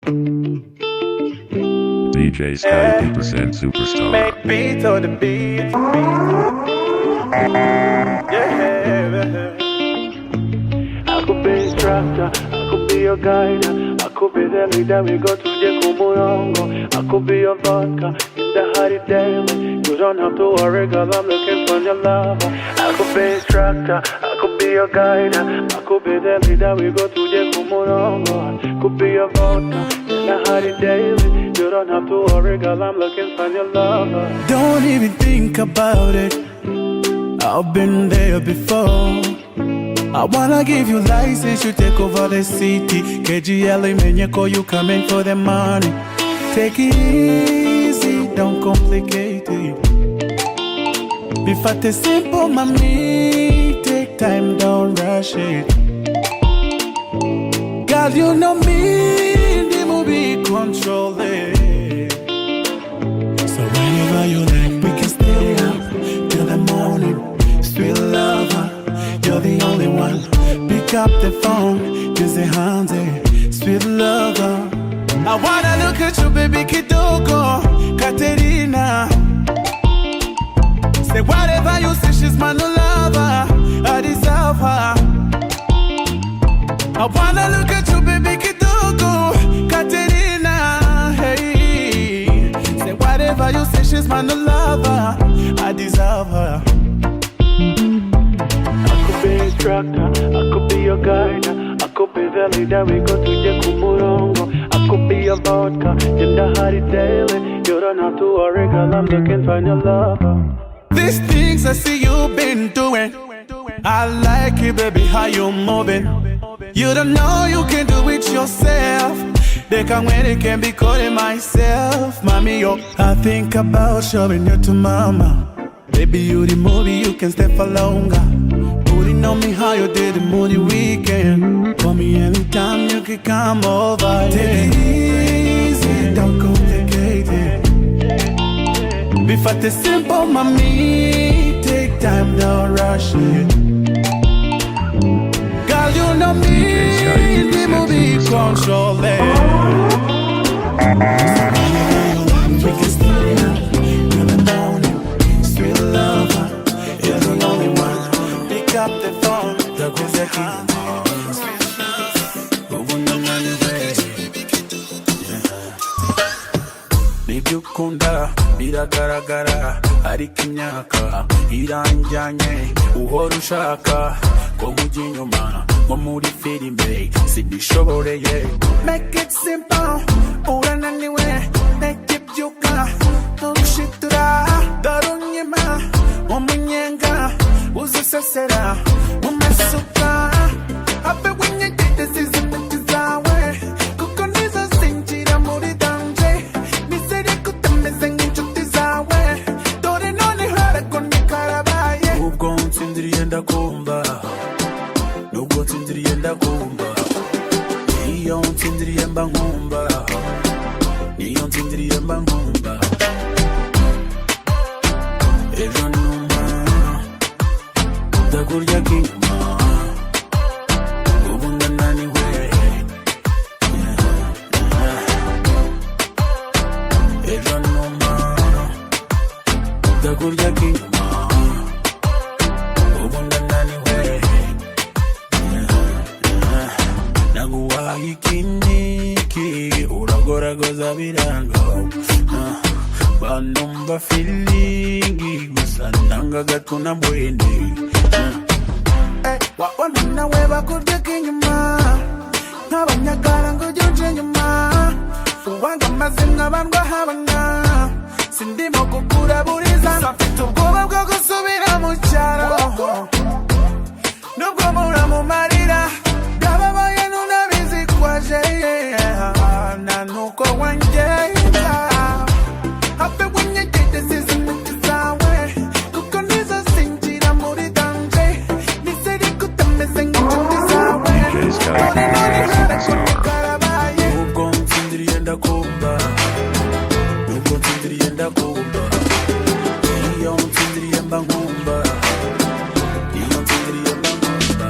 DJ Sky 50% Superstar. Make beats on the beat. Yeah. I could be instructor, I could be your guide, I could be the leader, we go to the Kumurongo. I could be your vodka in the hot daily. You don't have to worry, girl, I'm looking for your lover. I could be instructor, I could be your guide, I could be the leader, we go to the Kumurongo. I could be your vodka in the hot daily. You don't have to worry, girl, I'm looking for your lover. Don't even think about it, I've been there before. I wanna give you license, you take over the city. KGL, Menyeko, you coming for the money. Take it easy, don't complicate it. Be fat and simple, mommy. Take time, don't rush it. Girl, you know me, the movie control it. So whenever you like, we can stay up till the morning. Sweet lover, you're the only one. Pick up the phone, use the hands, sweet lover. I wanna look at you, baby Kitoko, Katerina. Say whatever you say, she's my new lover. I deserve her. I wanna look at you, baby Kitoko, Katerina. Hey, say whatever you say, she's my new lover. I deserve her. I could be instructor, I could be your guide, I could be the leader, we go to the Kumurongo. I could be your vodka in the hot daily. You don't have to worry, girl, I'm looking for your lover. These things I see you've been doing, I like it, baby, how you moving. You don't know you can do it yourself. They can when they can be calling myself, mommy, yo. I think about showing you to mama. Baby, you the movie, you can stay for longer. Putting on me how you did the moody weekend. Call me anytime, you can come over. Take it easy, don't complicate it. Be fat and simple, mommy. Take time, don't rush it. Girl, you know me, the movie control it. We can stay up till the morning. Sweet lover, you're the only one. Pick up the phone, the Kuzaki. Nibyukunda biragaragara, ariko imyaka iranjyanye. Uhora ushaka ko nkujya inyuma nko muri filime, sibishoboreye. Make it simple, urananiwe, make it byuka, nturushitura, darunyima, umunyenga, uzusesera, umasuka. Happy when you get this is a bit zawe, kuko nizo sinjira muri danje. Nisere kutameze nk'inshuti zawe, dore none harako nikarabaye. Ubwo nsindiriye ndakumva, nubwo nsindiriye ndakumva. Iyo nsindiriye mba nkumva, niyo nsindiriye mba nkumva. Ejo numa ndakurya k'inyuma, ubu ndananiwe. Ejo numa ndakurya k'inyuma, ubu ndananiwe. Naguhaye ikiniki, uragoragoza birango. Banumva feelingi, gusa nanga gatuna bwende. Wabona nawe bakurya k'inyuma, nk'abanyagara ngo ujye inyuma. Uwanga amazina bandwa habana, sindimo kukuraburiza. Mfite ubwoba bwo gusubira mu cyaro, nubwo mura mu marira. Ndababaye nunabizi kwaje, na nuko wangenda. Happy when you get this is a bit zawe, kuko nizo sinjira muri danje. Nisere kutameze nk'inshuti zawe, none harako nikarabaye. Ubwo nsindiriye ndakumva, nubwo nsindiriye ndakumva. Iyo nsindiriye mba nkumva, iyo nsindiriye mba nkumva.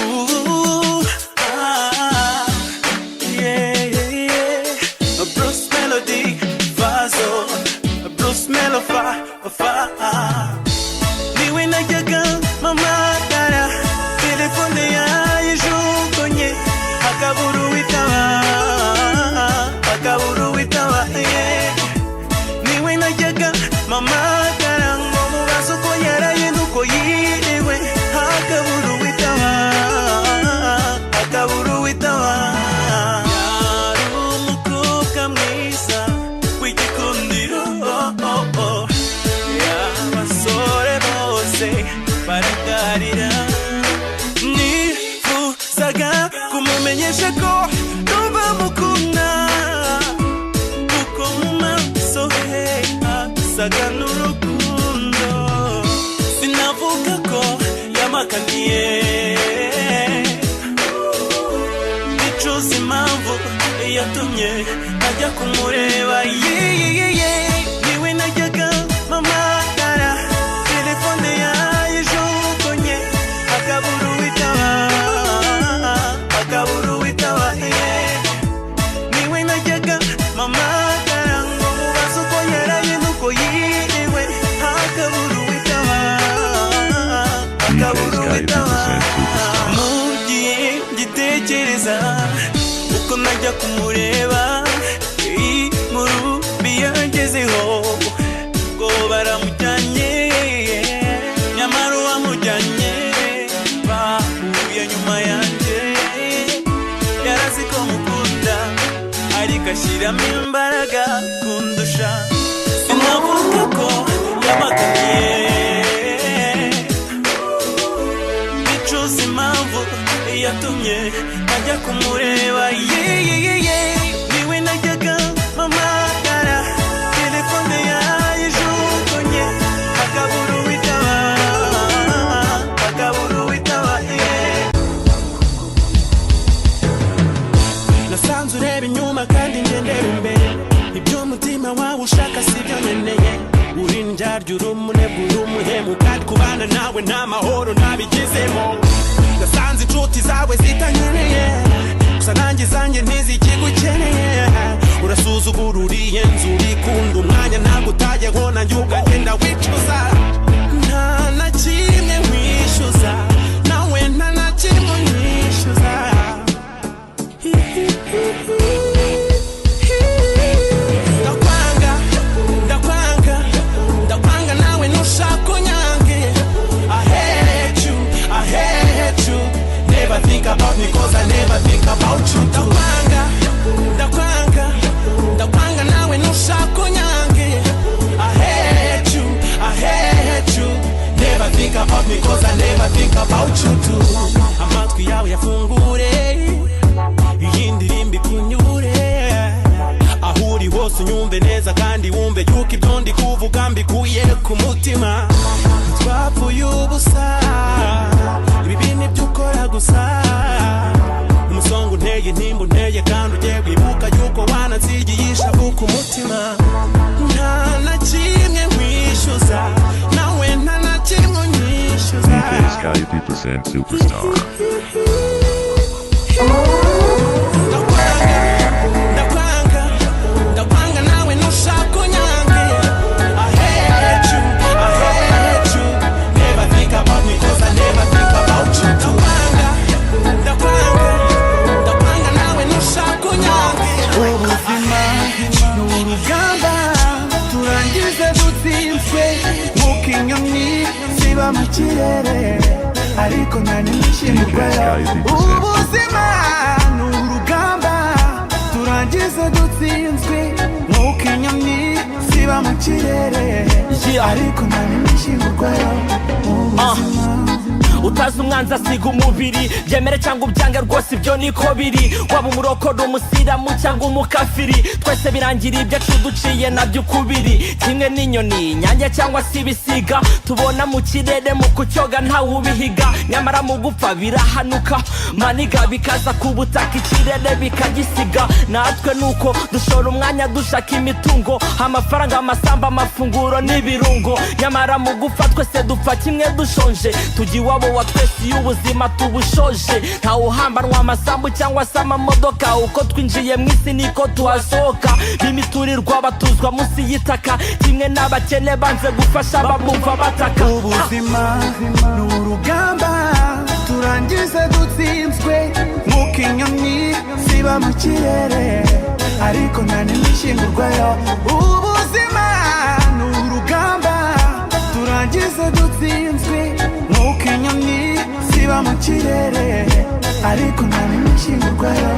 Ooh, ah, yeah. yanyemeje ko numva mukunda kuko mu maso he hasaga n'urukundo sinavuga ko yamakaniye bicuza impamvu yatumye najya kumureba niwe najyaga mamagara telefone yayijugunye akabura uwitaba niwe najyaga mamagara ngo mubaze uko yaraye n'uko yiriwe akabura uwitaba mu gihe ngitekereza uko najya kumureba inkuru biyangezeho ngo baramujyanye nyamara uwamujyanye bahuye nyuma yanjye yarazi ko mukunda ariko ashyiramo imbaraga kundusha sinavuga ko yamakaniye bicuza impamvu yatumye najya kumureba niwe najyaga mamagara telefone yayijugunye akabura uwitaba nasanze ureba inyuma kandi ngendera imbere ibyo umutima wawe ushaka sibyo nkeneye uri ndyarya uri umunebwe uri umuhemu kandi kubana nawe nta mahoro ntabigezemo nasanze inshuti zawe zitankeneye gusa nanjye zanjye ntizikigukeneye urasuzugura uriye nzu urikunda umwanya ntabwo utayeho nanjye ugagenda wicuza nta na kimwe nkwishyuza nawe nta na kimwe unyishyuza ndakwanga nawe ntushaka unyange I hate you never think about me cause I never think about you ndakwanga nawe ntushaka unyange I hate you never think about me cause I never think about you too amatwi yawe yafungure iyi ndirimbo ikunyure aho uri hose unyumve neza kandi wumve yuko ibyo ndi kuvuga mbikuye ku mutima twapfuye ubusa ibi bintu ibyo ukora gusa umusonga unteye intimba unteye kandi ugiye wibuka yuko wanansigiye ishavu ku mutima nta na kimwe nkwishyuza nawe nta na kimwe unyishyuza DJ Sky 50% Superstar. ndakwanga nawe ntushaka unyange I hate you never think about me cause I never think about you ndakwanga nawe ntushaka unyange ubuzima n'urugamba turangize dutsinzwe nk'uko inyoni ziba mu kirere ariko nta n'imishimurwayo ubuzima n'urugamba turangize dutsinzwe nk'uko inyoni ziba mu kirere ariko nta n'imishimurwayo ubuzima utazi umwanzi asiga umubiri byemere cyangwa ubyange rwose ibyo niko biri waba umurokore umusiramu cyangwa umukafiri twese birangira ibyacu duciye nabyo ukubiri kimwe n'inyoni inyange cyangwa se ibisiga tubona mu kirere mu kucyoga ntawe ubihiga nyamara mu gupfa birahanuka maniga bikaza ku butaka ikirere bikagisiga natwe nuko dushora umwanya dushaka imitungo amafaranga amasamba amafunguro n'ibirungo nyamara mu gupfa twese dupfa kimwe dushonje tujya iwabo wa twese iyo ubuzima tubushoje ntawe uhambanwa amasambu cyangwa se amamodoka uko twinjiye mu isi niko tuhasohoka bimiturirwa batuzwa munsi y'itaka kimwe n'abakene banze gufasha bamumva bataka ubuzima n'urugamba turangize dutsinzwe nk'uko inyoni ziba mu kirere ariko nta n'imishimurwayo ubuzima n'urugamba turangize dutsinzwe nk'uko inyoni ziba mu kirere ariko nta n'imishimurwayo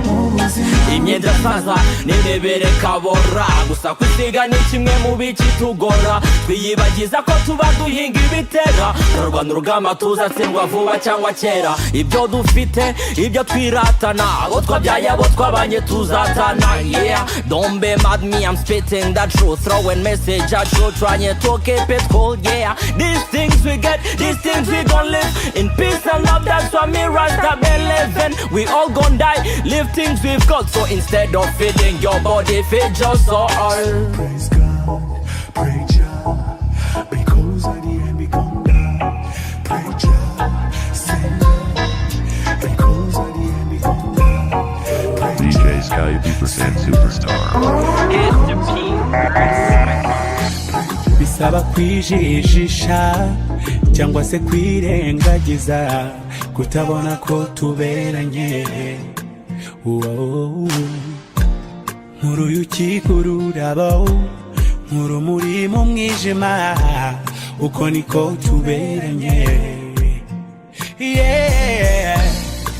mu buzima twabanye ndasaza n'imibiri kabora gusa kwisiga ni kimwe mu bikitugora twiyibagiza ko tuba duhinga ibitera turarwana urugamba tuzatsindwa vuba cyangwa kera ibyo dufite ibyo twiratana abo twabyaye abo twabanye tuzatana yeah don't be mad me I'm spitting that truth throwing message at you trying to keep it cool yeah these things we get these things we gon' live in peace and love that's why me Rasta believe in we all gon' die live things we've got so instead of feeding your body feed your soul Praise God, pray Jah, because at the end we come down. Pray Jah, sing because at the end we come down. DJ Sky 80% Superstar. Bisaba kwijijisha cyangwa se kwirengagiza kutabona ko tuberanye nk'uruyuki kururabo nk'urumuri mu mwijima uko niko tuberanye yeah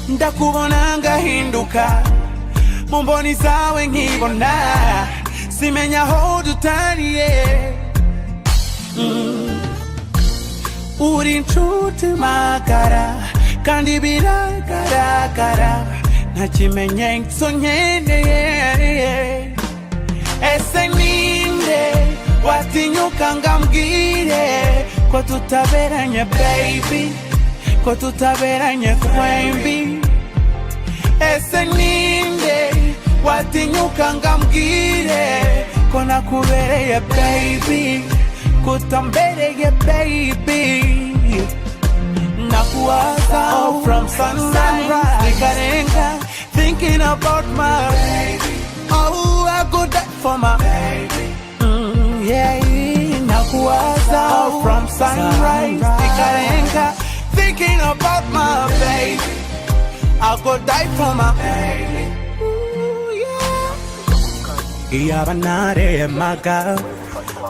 ndakubona ngahinduka mu mboni zawe nkibona simenya aho dutaniye uri inshuti magara kandi biragaragara nta kimenyetso nkeneye ese ninde watinyuka ngambwire ko tutaberanye baby ko tutaberanye twembi ese ninde watinyuka ngambwire ko nakubereye baby kutambereye baby nakuwaza from sunrise nikarenga thinking about my baby oh I go die for my baby yeah nakuwaza from sunrise nikarenga thinking about my baby I go die for my baby iyaba naremaga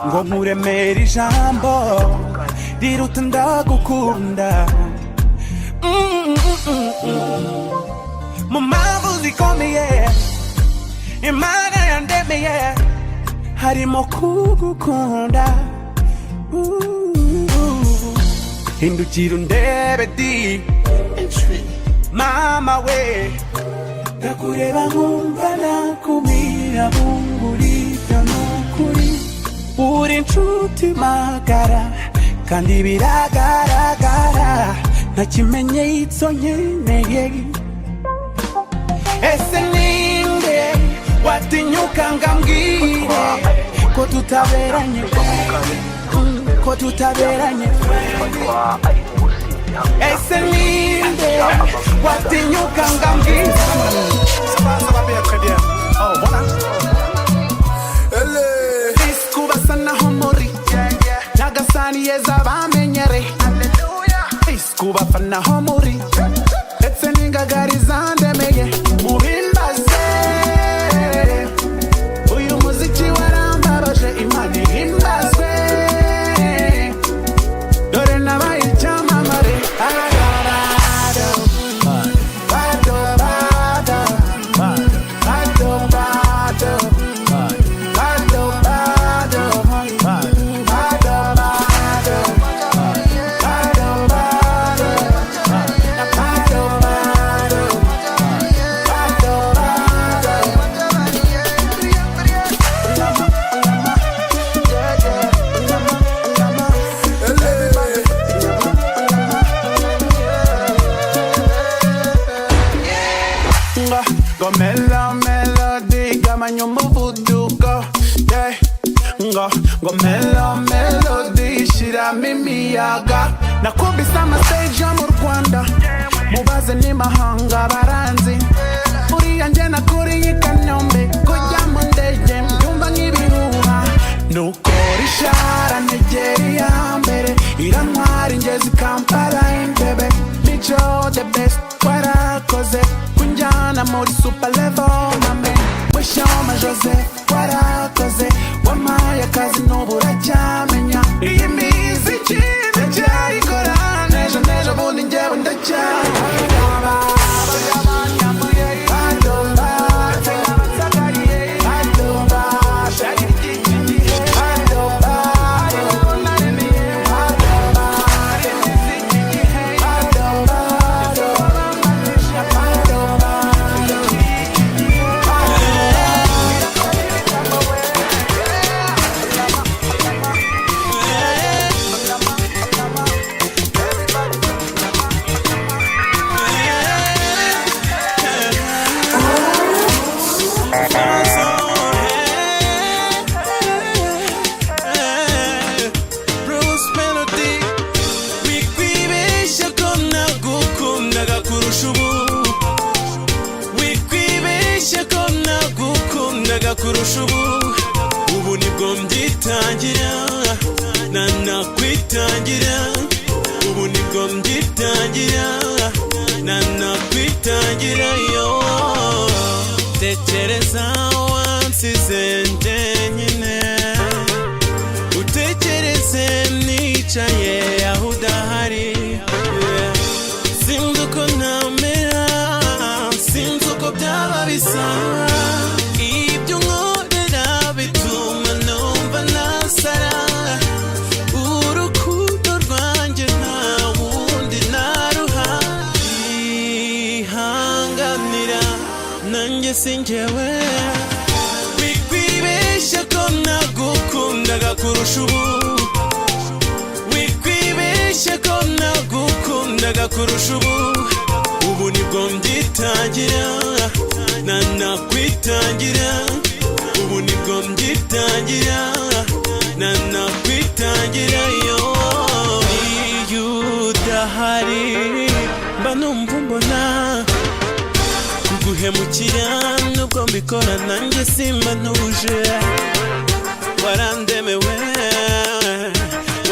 ngo nkuremere ijambo riruta ndagukunda mu mpamvu zikomeye Imana yandemeye harimo kugukunda hindukira undebe di mama we ndakureba nkumva nakumira bungurira nukuri uri inshuti magara kandi biragaragara nta kimenyetso nkeneye ese ninde watinyuka ngambwire ko tutaberanye ko tutaberanye ese ninde watinyuka ngambwire iskubasa naho muri nyagasani yeza bamenyere iskuba naho muri ndetse n'ingagari zandemeye mubimbaze uyu muziki warambabaje imana ihimbazwe dore nabaye icyamamare Melodie gamanya umuvuduko yeah. ngo Melodie shiramo imiyaga nakubise amastage yo mu Rwanda mubaze n'imahanga baranzi uriya njye nakuriye i Kanombe kujya mu ndege mbyumva nk'ibihuha nuko rishara negera iya mbere irantwara ingezi Kampala Entebbe Mico the best warakoze kunjyana muri super level mame wishoma Joseph warakoze wampaye akazi n'ubu uracyamenya iyi miziki ndacyayikora n'ejo bundi njyewe ndacyayikora Bruce Melodie, wikwibeshya ko nagukundaga kurusha ubu, wikwibeshya ko nagukundaga kurusha ubu, ubu nibwo mbyitangira, nanakwitangira, ubu nibwo mbyitangira, nanakwitangira yo. Tekereza wansize njyenyine, utekereze nicaye aho udahari, sinzi uko namera, sinzi uko byaba bisa, ibyo unkorera bituma numva nasara, urukundo rwanjye nta wundi naruha, ihanganira nanjye sinjyewe, wikwibeshya ko nagukundaga kurusha ubu, wikwibeshya ko nagukundaga kurusha ubu, ubu nibwo mbyitangira, nanakwitangira, ubu nibwo mbyitangira, nanakwitangira yo. Iyo udahari mba numva mbona kuguhemukira, nubwo mbikora nanjye simba ntuje, warandemewe,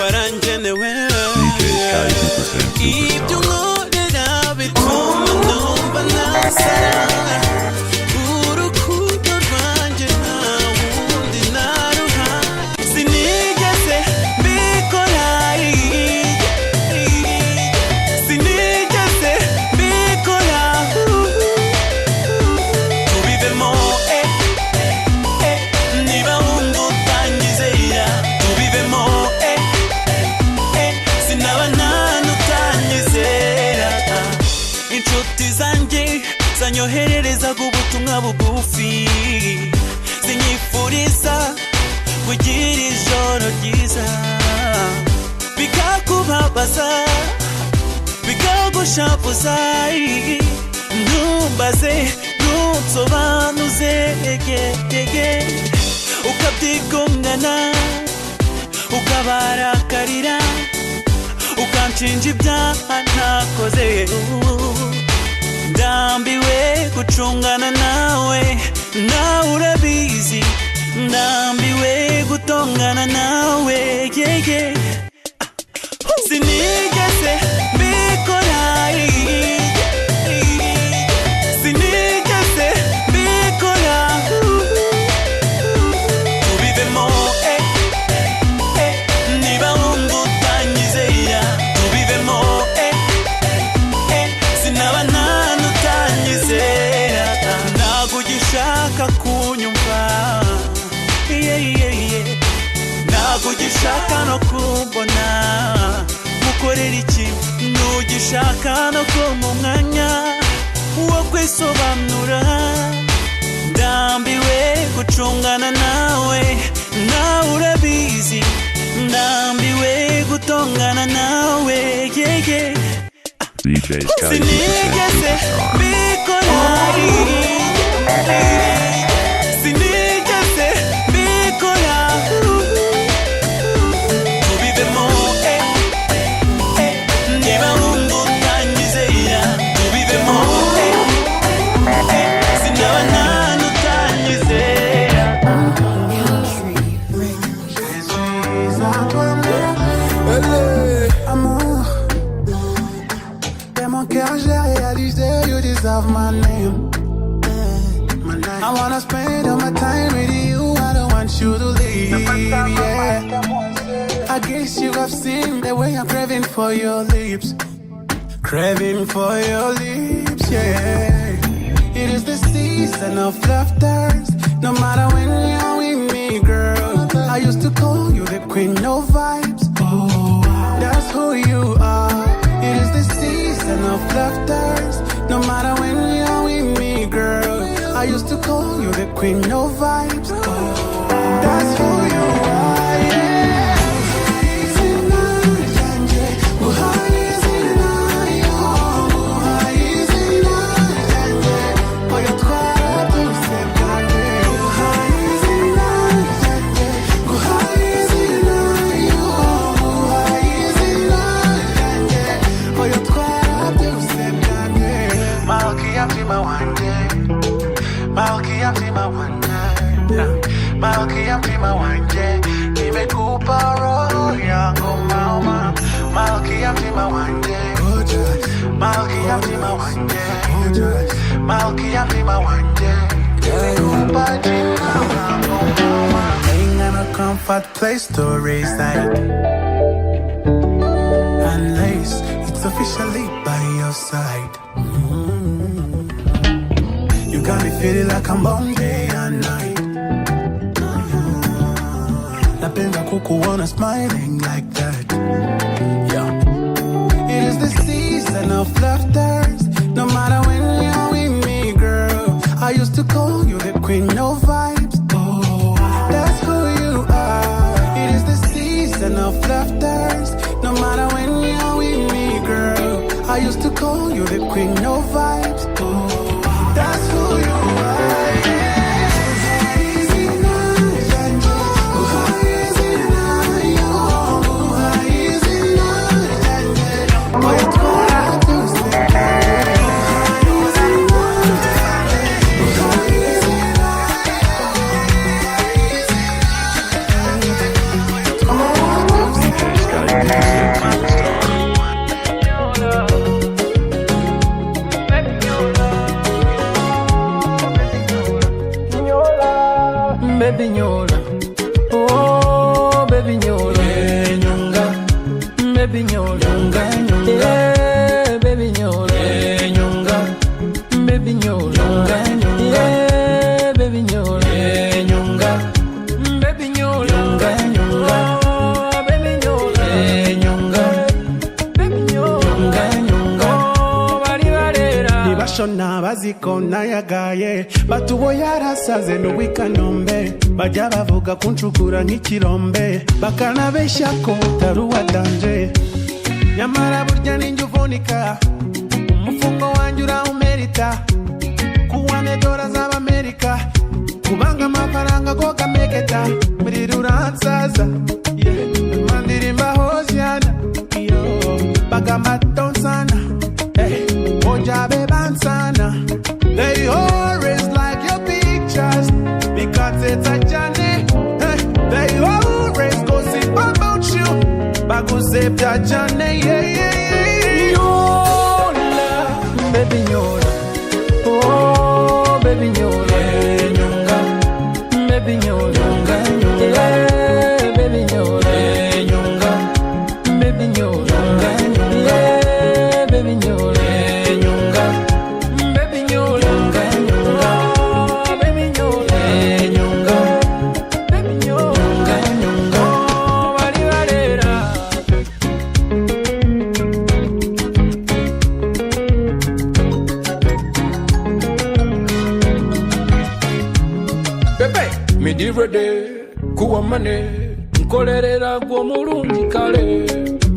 warangenewe, ibyo unkorera bituma numva nasara, urukundo rwanjye nta wundi naruha, sinigeze mbikora, sinigeze mbikora, tubivemo, niba wumva utanyizera, tubivemo, sinaba nanutanyizera, inshuti zanjye zanyohererezaga ubutumwa bugufi, zinyifuriza kugira ijoro ryiza, bikakubabaza, bikagushavuza, ntumbaze, ntunsobanuze, ukabyigongana, ukabarakarira, ukanshinja ibyaha ntakoze, ndambiwe gucungana nawe, nawe urabizi, ndambiwe gutongana nawe, sinigeze mbikora, sinigeze mbikora, tubivemo, niba wumva utanyizera, tubivemo, sinaba nanutanyizera, ntabwo ugishaka kunyumva, ntabwo ugishaka no kumbona, mukorera iki, ntugishaka no kumpa umwanya wo kwisobanura, ndambiwe gucungana nawe, nawe urabizi, ndambiwe gutongana nawe, DJ's got sinigeze mbikora, sinigeze mbikora, tubivemo, niba wumva utanyizera, tubivemo, sinaba nanutanyizera. Amour, dans mon cœur j'ai réalisé you deserve my name. I wanna spend all my time with you, I don't want you to leave, yeah. I guess you have seen the way I'm craving for your lips, craving for your lips, yeah. It is the season of laughters, no matter when you're with me, girl. I used to call you the queen of vibes, oh, that's who you are. It is the season of laughters, no matter when you're with me, girl. I used to call you the queen of vibes, oh, that's who you are, yeah. Oh, Malkia mtima wanje Malkia mtima wanje Nimekupa roho yangu mama Malkia mtima wanje Malkia mtima wanje Malkia mtima wanje Nimekupa jina langu mama Ain't in a comfort place to reside Unless it's officially by your side You got me feeling like I'm on day and night Napenda kukuona smiling like that Yeah It is the season of laughters No matter when you're with me, girl I used to call you the queen of vibes Oh, that's who you are It is the season of laughters No matter when you're with me, girl I used to call you the queen of vibes Oh, that's who you are Baby nyola, oh baby nyola, nyonga, baby nyola, yeah, baby nyola, nyonga, baby nyola, yeah, baby nyola, nyonga, baby nyola, oh baby nyola, nyonga, baby nyola, oh bari barera. Nibashona bazikona yagaye batubo yarasaze n'ubikanombe bajya bavuga kunshukura nk'ikirombe bakanabeshya ko utari uwadanje nyamara burya ninjye uvunika umufungo wanjye urawumerita kuwane dola z'Amerika kubanga amafaranga go gameketa muri ruransaza mandirimba hosiana bagamba tonsana Ojabe bansana They always like your pictures Because it's a journey They always gossip about you Baguse pya journey Nyola, baby nyola, oh baby nyola, nyonga, baby nyola, yeah, baby nyola, nyonga, baby nyola, yeah, baby nyola. Ready, kuwa mane, nkolerera gwo mulungi kale.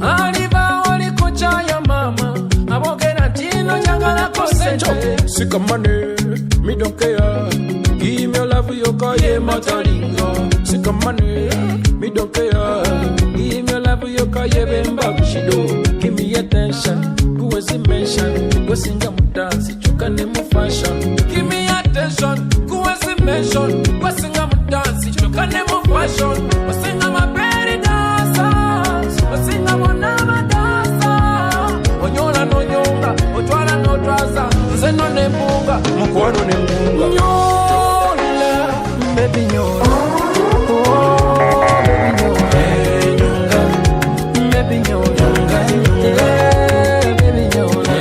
Aliba oli kocha ya mama, abogera tino njagala ko sente. Sika mane, me don't care. Give me your love, you call ye matalinga. Sika mane, me don't care. Give me your love, you call ye bemba bushido. Give me attention, kuwezi mention. Kusinga mudansi, chukane mu fashion. Give me attention, kuwezi mention. Kusinga dance, chukane mu fashion. Wasinga maperi dancers, wasinga monama dancer. Onyola no nyonga, otwala no traza. Nzeno ne mbunga, mukwano ne mbunga. Nyola, baby nyola. Oh, baby nyola. Nyonga, baby nyola. Yeah, baby nyola.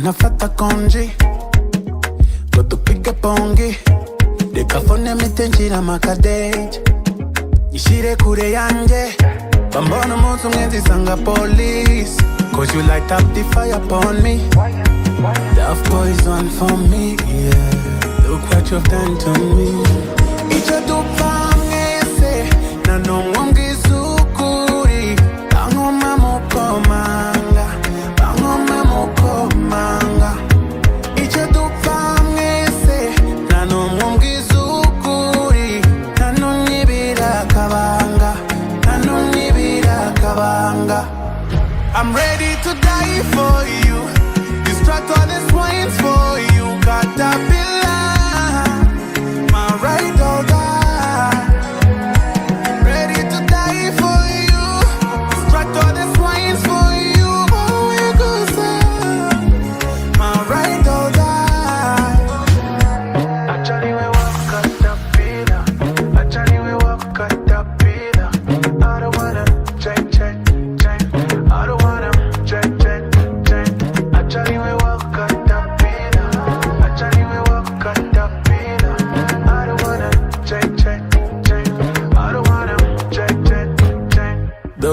Nafata konji Go tupige pongi Dekafone mitenjira makadeji Ishire kure yanje Bambona mutu ngenzi sanga police Cause you light up the fire upon me That poison for me, yeah Look what you've done to me Icha dupa ngese Na nongongi zukuri Bangoma mukomanga Bangoma mukomanga Icha dupa ngese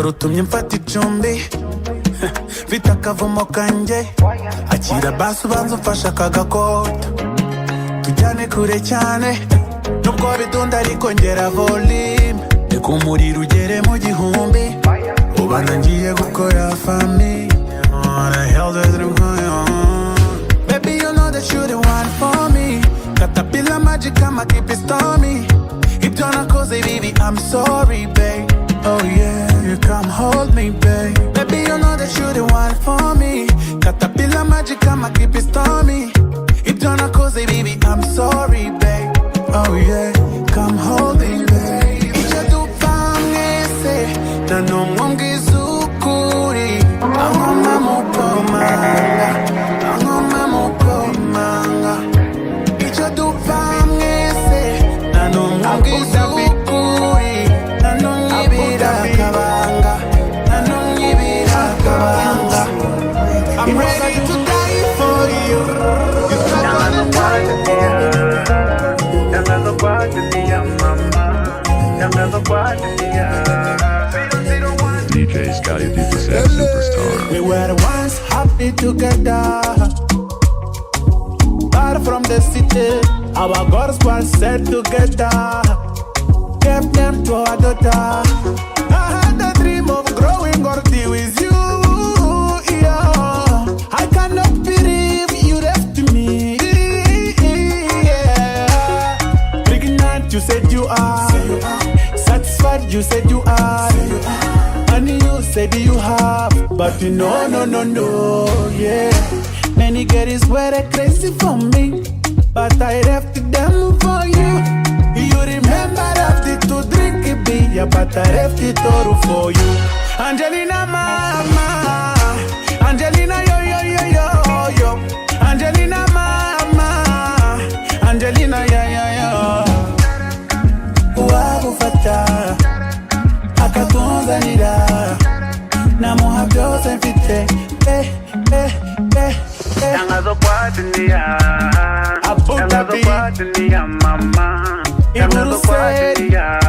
dore utumye mfata icumbi mfite akavumo kanjye akira basi ubanza umfashe aka gakota tujyane kure cyane nubwo bidunda ariko ngera volume reka umuriro ugere mu gihumbi ubana ngiye gukora fami what the hell does it going on baby you know that you the one for me Caterpillar magic I'ma keep it stormy ibyo nakoze bibi I'm sorry babe oh yeah you come hold me babe baby you know that you the one for me Caterpillar magic I'ma keep it stormy ibyo nakoze bibi I'm sorry babe oh yeah come hold me babe icyo dupfa mwese nta n'umwe umbwiza ukuri ankoma mu komanga ankoma mu komanga icyo dupfa mwese nta n'umwe umbwiza ukuri nta n'umwe ibira akabanga nta n'umwe ibira akabanga I'm ready to die for you DJ Scotty 2% Superstar. We were once happy together far from the city our goals were set together gave them to our daughter I had a dream of growing Gordy with you yeah. I cannot believe you left me yeah. Pregnant you said you are satisfied you said you are and you said you have but you no, yeah. Many girls were crazy for me but I left them for you. You remember after to drink a beer but I left it all for you. Angelina mama, Angelina yo yo yo yo yo, Angelina mama, Angelina ya ya ya. Uwagufata akakunzanira namuha byose mfite Tangazo kwa dunia Tangazo kwa dunia mama Tangazo kwa dunia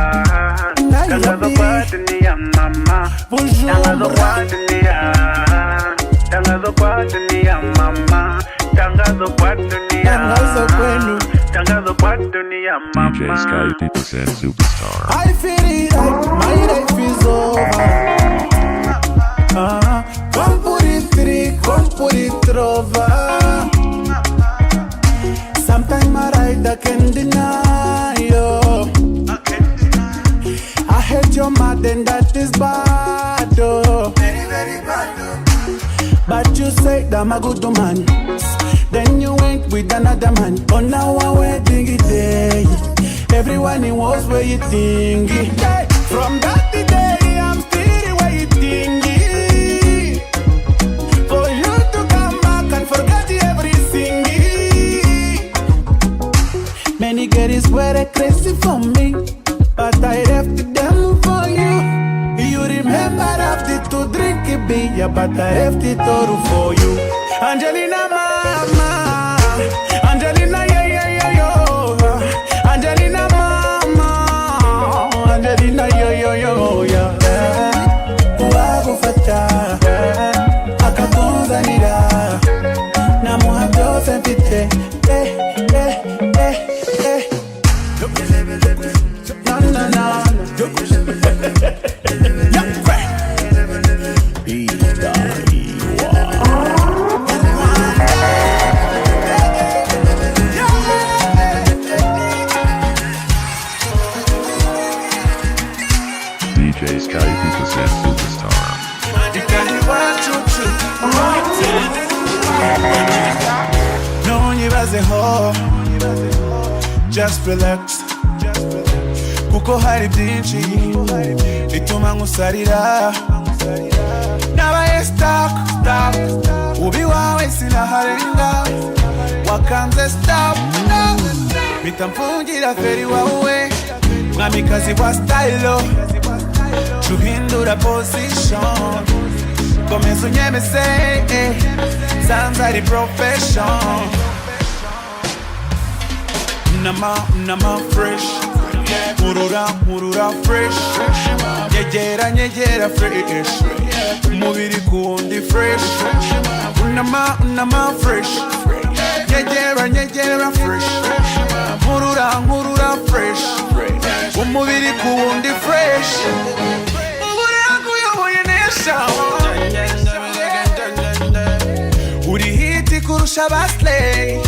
Tangazo kwa dunia mama Tangazo kwa dunia Tangazo kwa dunia mama Tangazo kwa dunia Tangazo kwa dunia mama DJ Scotty 2% Superstar. I feel it like my life is over come put it three, come put it over sometimes I ride I can't deny you I hate your mad and that is bad oh. Very, very bad oh. But you say that I'm a good man then you went with another man on our wedding day everyone was waiting hey. From that day I'm still waiting for you to come back and forget everything many girls were crazy for me but I left them for you. You remember after to drink a beer but I left it all for you. Angelina mama, Angelina yeah yeah yeah yo, Angelina mama, Angelina yeah yeah yo yeah. Uwagufata akakunzanira namuha byose mfite na na na DJ Scotty 2% Superstar. No nyibazeho just relax kuko hari byinshi bituma nkusarira nabaye stuck ubi wawe sinaharenga wakanze stop bitamfungira feri wawe mwamikazi wa style tuhindura position komeza unyemese sanze ari profession Nama fresh Murura fresh. Nyegera fresh. Mubiri kundi fresh. Unama fresh. Nyegera fresh. Murura fresh. Umubiri kundi fresh. Uri hiti kurusha basley.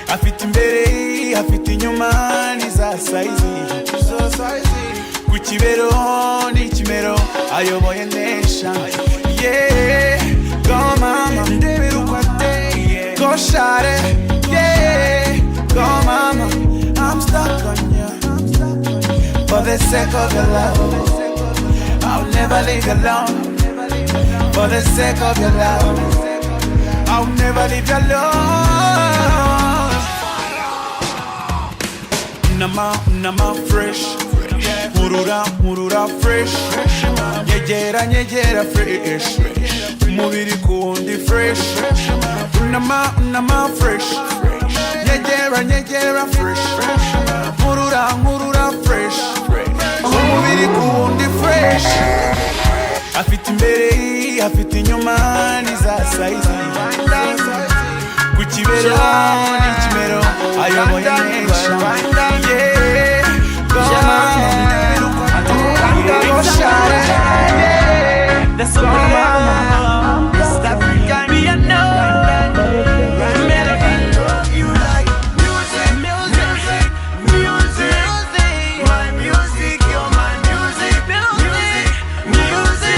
Afite imbere, afite inyuma, ni za saizi. Ku kibero, ni kimero, ayoboye nation. Yeah, go mama, ndebera uko ateye. Go share, yeah, go mama, I'm stuck on you. For the sake of your love, I'll never leave you alone. For the sake of your love, I'll never leave you alone. Nama fresh. Murura fresh. Nyegera fresh. Mubiri kundi fresh. Nama fresh. Nyegera fresh. Murura fresh. Mubiri kundi fresh. Afite imbere, afite inyuma, ni za saizi. Ku kibero, ni kimero, ayoboye nation. Yeah, go mama, go share. That's so mama. East African, me I know. Melodie, you like music, music, my music, you're my music, music.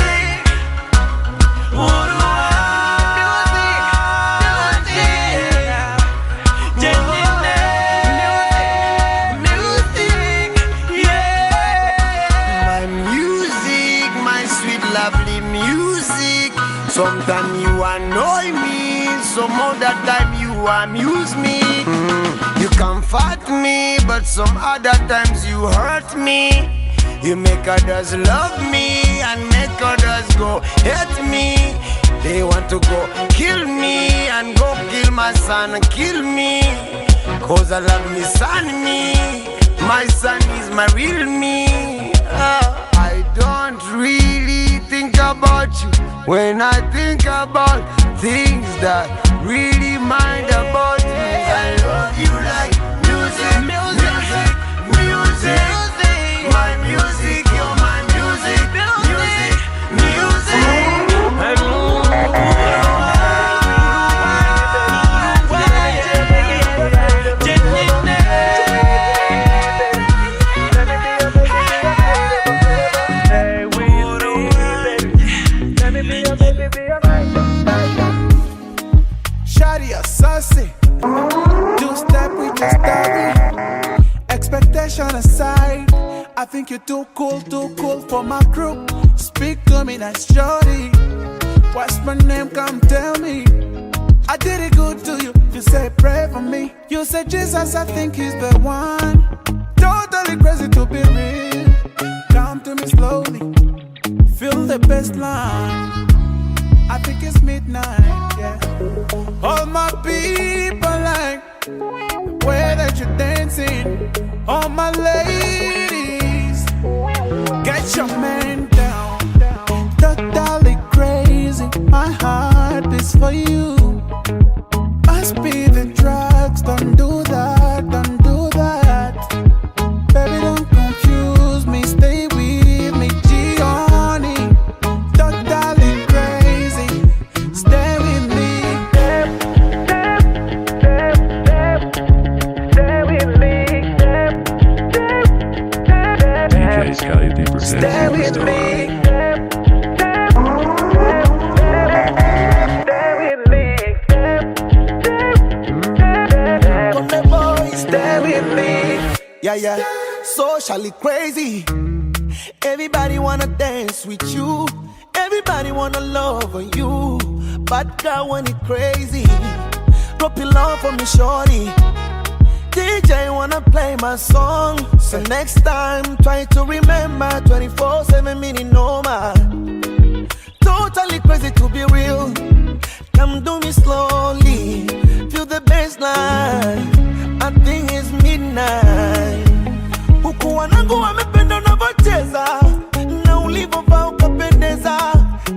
Lovely music. Sometimes you annoy me, some other time you amuse me. You comfort me, but some other times you hurt me. You make others love me and make others go hate me. They want to go kill me and go kill my son and kill me. Cause I love me son me. My son is my real me. I don't really think about you when I think about things that really mind about me. I love you like music, music, music. My music, you're my music, music, music. Two-step, we just started. Expectation aside, I think you're too cool for my crew. Speak to me, nice shorty. What's my name? Come tell me. I did it good to you. You say pray for me. You say Jesus, I think he's the one. Totally crazy to be real. Come to me slowly. Feel the best line. I think it's midnight, yeah. All my people like the way that you're dancing. All my ladies, get your man down. Totally crazy, my heart beats for you. Must be the drugs, don't do that, don't do that. Baby, don't confuse me, stay with me, Gianni. Totally crazy, stay with me. Stay with me. DJ Sky 80% Stay with me. Stay with me. Yeah. Socially crazy. Everybody wanna dance with you. Everybody wanna love on you. But God want it crazy. Drop your love for me, shorty. DJ wanna play my song. So next time, try to remember 24/7 meaning no man. Totally crazy to be real. Come do me slowly. Feel the bassline. I think it's midnight. huku wanangu wamependa unavyocheza na ulivovaa ukapendeza,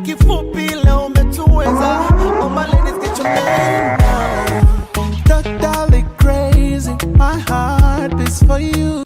kifupi leo umetuweza. All my ladies get your name now. Totally crazy, my heart beats for you.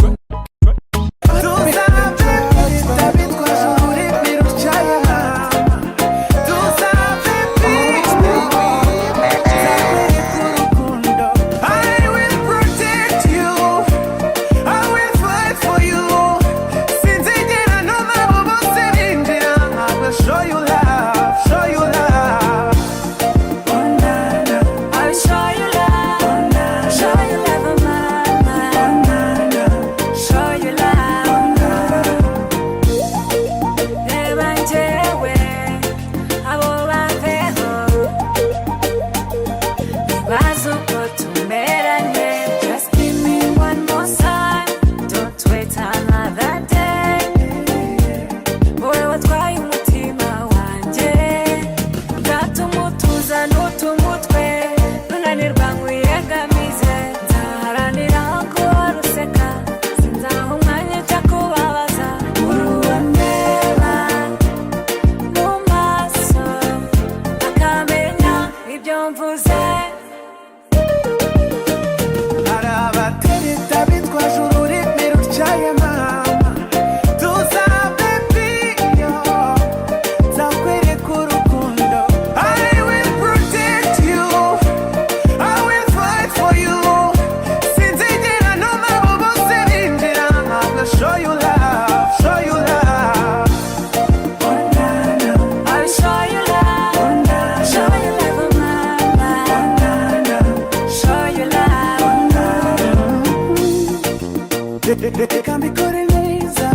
Reka mbikore neza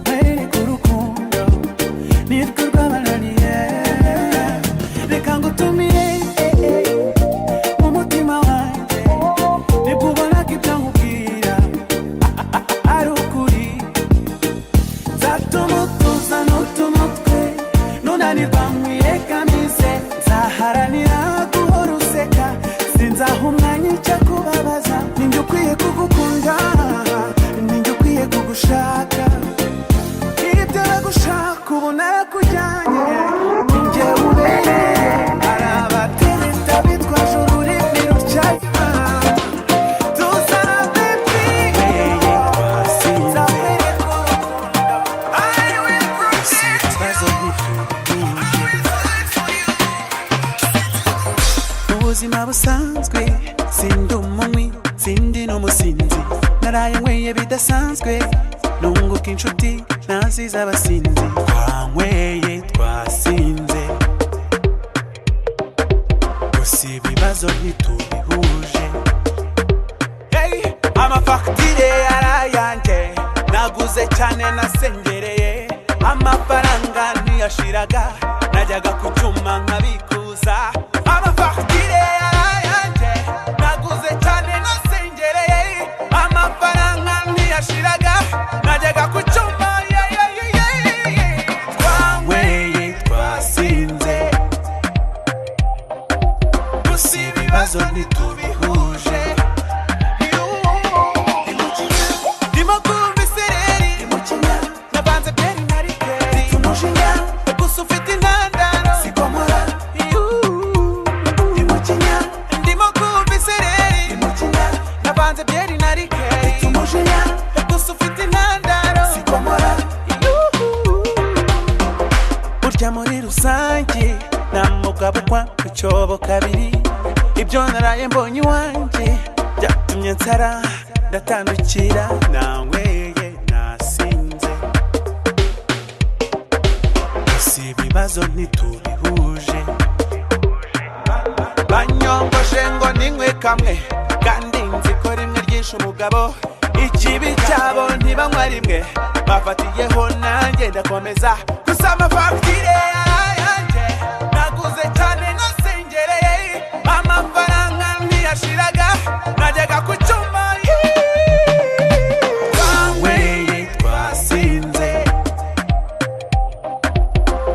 mwereke urukundo nitwe rwabananiye, reka ngutumire mu mutima wanjye, nibwo ubona ko ibyo nkubwira ari ukuri. Nzatuma utuza n'utumutwe nunanirwa nkwiyegamize, nzaharanira guhora useka, sinzaha umwanya icyo kubabaza. Ninjye ukwiye kugukunda, ninjye ukwiye kugushaka, ibyo nagushaka ubu narakujyanye, ninjye ubereye. Hari abatereta bitwaje ururimi rutyaye, tuzabe bwiye nzakwereka urukundo, I will protect you. Ubuzima busanzwe sindi umunywi sindi n'umusinzi, naraye nyweye bidasanzwe nunguka inshuti nazize abasinzi, twanyweye twasinze gusa ibibazo ntitubihuje. Hey, amafagitire yarayanjye naguze cyane nasengereye, amafaranga ntiyashiraga najyaga ku cyuma nkabikuza. Amafagitire yarayanjye naguze cyane nasengereye, amafaranga ntiyashiraga najyaga ku cyuma. Twanyweye twasinze gusa ibibazo ntitubihuje. Ndimo kumva isereri nabanze byeri na rikeri, umujinya gusa ufite intandaro sikomora. Ndimo kumva isereri nabanze byeri na rikeri, umujinya gusa ufite intandaro sikomora. Burya muri rusange nta mugabo ukwa ku cyobo kabiri, ibyo naraye mbonye iwanjye byatumye nsara ndatandukira, nanyweye nasinze gusa ibibazo ntitubihuje. Banyongoshe ngo ninywe kamwe kandi nzi ko rimwe ryinshi umugabo, ikibi cyabo ntibanywa rimwe, bafatiyeho nanjye ndakomeza. Gusa amafagitire yanjye naguze cyane nasengereye, amafaranga ntiyashiraga najyaga ku cyuma. Twanyweye twasinze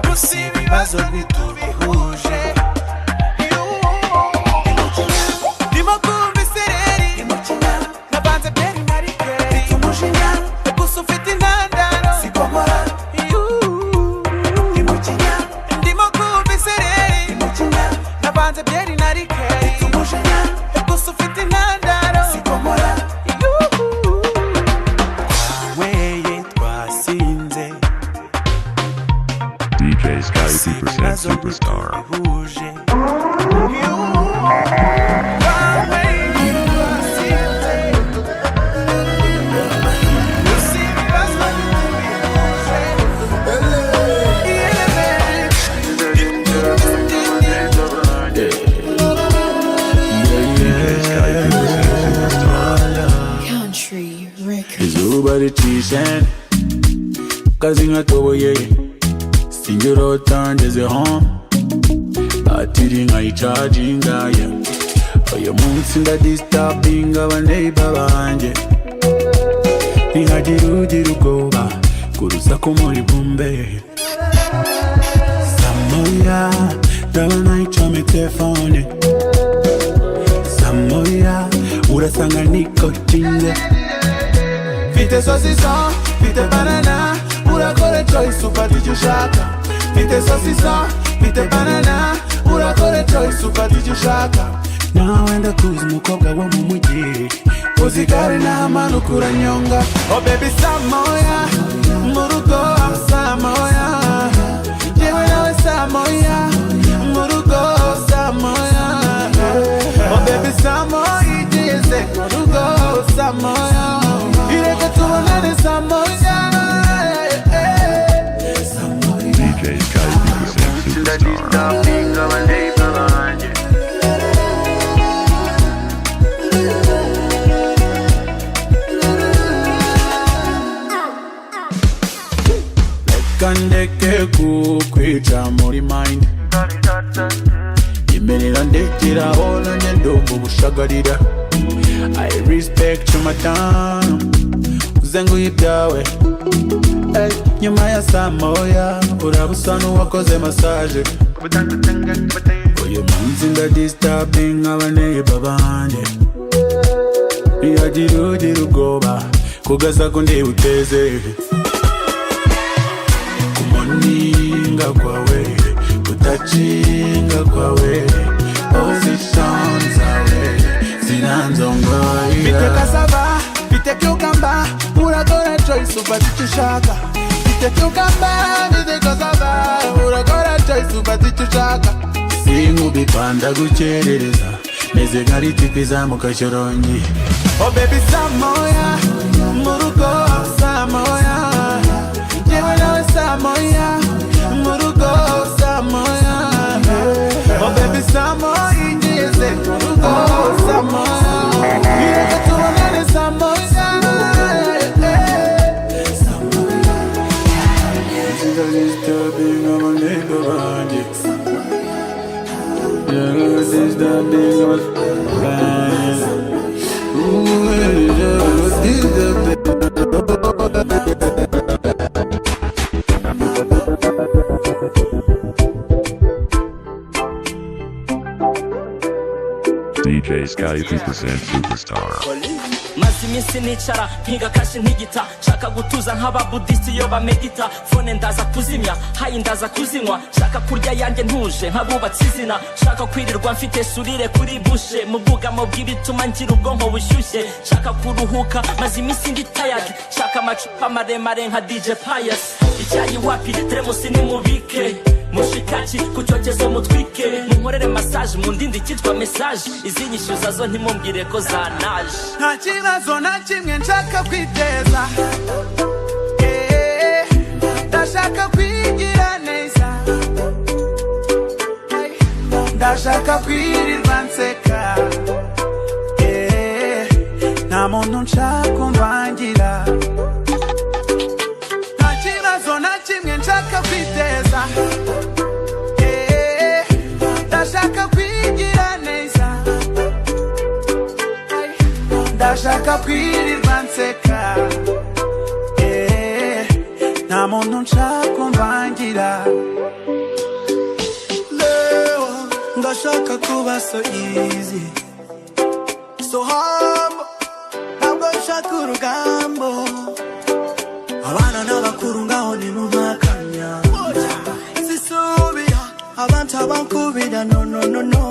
gusa ibibazo ntitubihuje. Ndimo kumva isereri nabanze Superstar. Country record. Izuba ricishe kazi nkatoboye sinjirota ngeze home batiri nkayicaginga uyu munsi ndadisturbinga abaneighbor banjye ntihagire ugira ubwoba kurusaku muri bumbe samoya ndabona icomye telefone samoya urasanga nikotinze Vite saucisson, vite banana urakora choice ufata icyo ushaka Vite saucisson, vite banana urakora choice ufata icyo ushaka nawe ndakuzi umukobwa wo mu mujyi uzigare n'amanuka uranyonga Oh baby samoya mu rugo samoya yewe nawe samoya mu rugo samoya Oh baby samoya igeze mu rugo samoya ireke tubonane samoya DJ Sky presents Superstar. Kandeke kukwica muri mind imerera ndekera hola nyendombo bushagarira I respect you madam uzenguye ibyawe nyuma ya saa moya urabusa n'uwakoze massage uyu munsi ndadisturbing abaneighbor banjye ntiyagira ugira ubwoba kugaza ko ndi buteze kumoninga kwawe kutachinga kwawe position zawe zinanzongoira Vite cassava, vite cucumber urakora choice ufata icyo ushaka Vite cucumber, vite cassava urakora choice ufata icyo ushaka sinkubipanda gukerereza meze nka ritipi izamuka shorongi Oh baby samoya mu rugo samoya yewe nawe samoya mu rugo samoya Oh baby samoya igeze mu rugo samoya ireke tubonane samoya Disturbing abaneighbor banjye disturbing DJ Sky presents Superstar. maze iminsi nicara nkiga kashi ntigita nshaka gutuza nk'ababudisiti iyo bamedita fone ndaza kuzimya hayi ndaza kuzinywa nshaka kurya yanjye ntuje nk'abubatse izina nshaka kwirirwa mfite surire kuri bushe mu bwugamo bw'ibituma ngira ubwonko bushyushye nshaka kuruhuka maze iminsi ndi tired nshaka amacupa maremare nka DJ Pius icyayi wapi teremusi nimubike mushikaki kucyokezo mutwike munkorere massage mu ndindi kitwa message izinyishyuza zo ntimumbwire ko zanaje nta kibazo na kimwe nshaka kwiteza ndashaka kwigira neza ndashaka kwirirwa nseka nta muntu nshaka kumvangira nta kibazo na kimwe nshaka kwiteza ndashaka kwigira neza ndashaka kwirirwa nseka nta muntu nshaka kumvangira leo ndashaka kuba so easy so humble ntabwo nshaka urugambo abana n'abakuru ngaho ni mu makanya sisubira abantu abankubira no no no no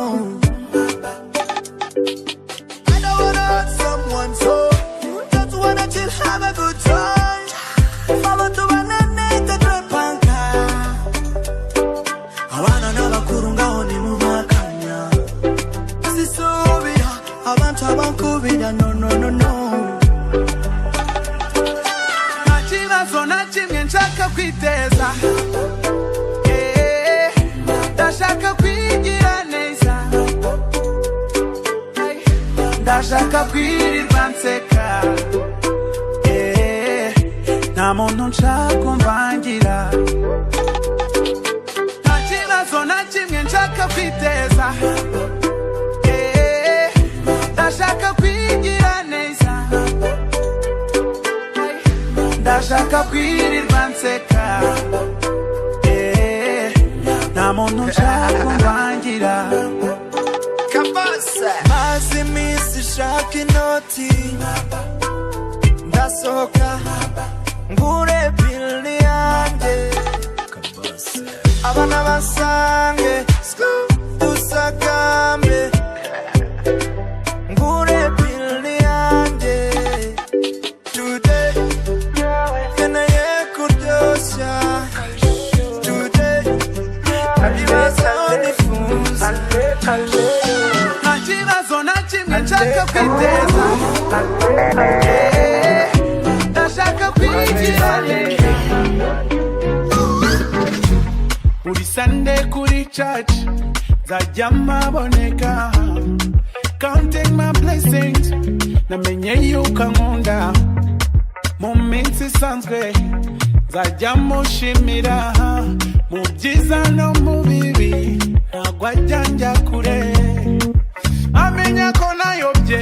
I don't wanna hurt someone so just wanna chill have a good time follow to an end the dream panka abana n'abakuru kubira no no no no. Nta kibazo na kimwe nshaka kwiteza, ndashaka kwigira neza, ndashaka kwirirwa nseka, nta muntu nshaka kumvangira. Nta kibazo na kimwe nshaka kwiteza, ndashaka kwigira neza, ndashaka kwirirwa nseka, nta muntu nshaka kumvangira. Maze iminsi shaka inoti, ndasohoka ngure bili yanjye, abana basange usagambe ngure bili yanjye. Today nkeneye kuryoshya, today ibibazo nifuza. Nta kibazo na kimwe nshaka kwiteza, ndashaka kwigira neza. Buri Sunday kuri church nzajya mpaboneka, counting my blessings, namenye yuko ankunda. Mu minsi isanzwe nzajya mushimira, mu byiza no mu bibi ntabwo ajya njya kure. Amenya ko nayobye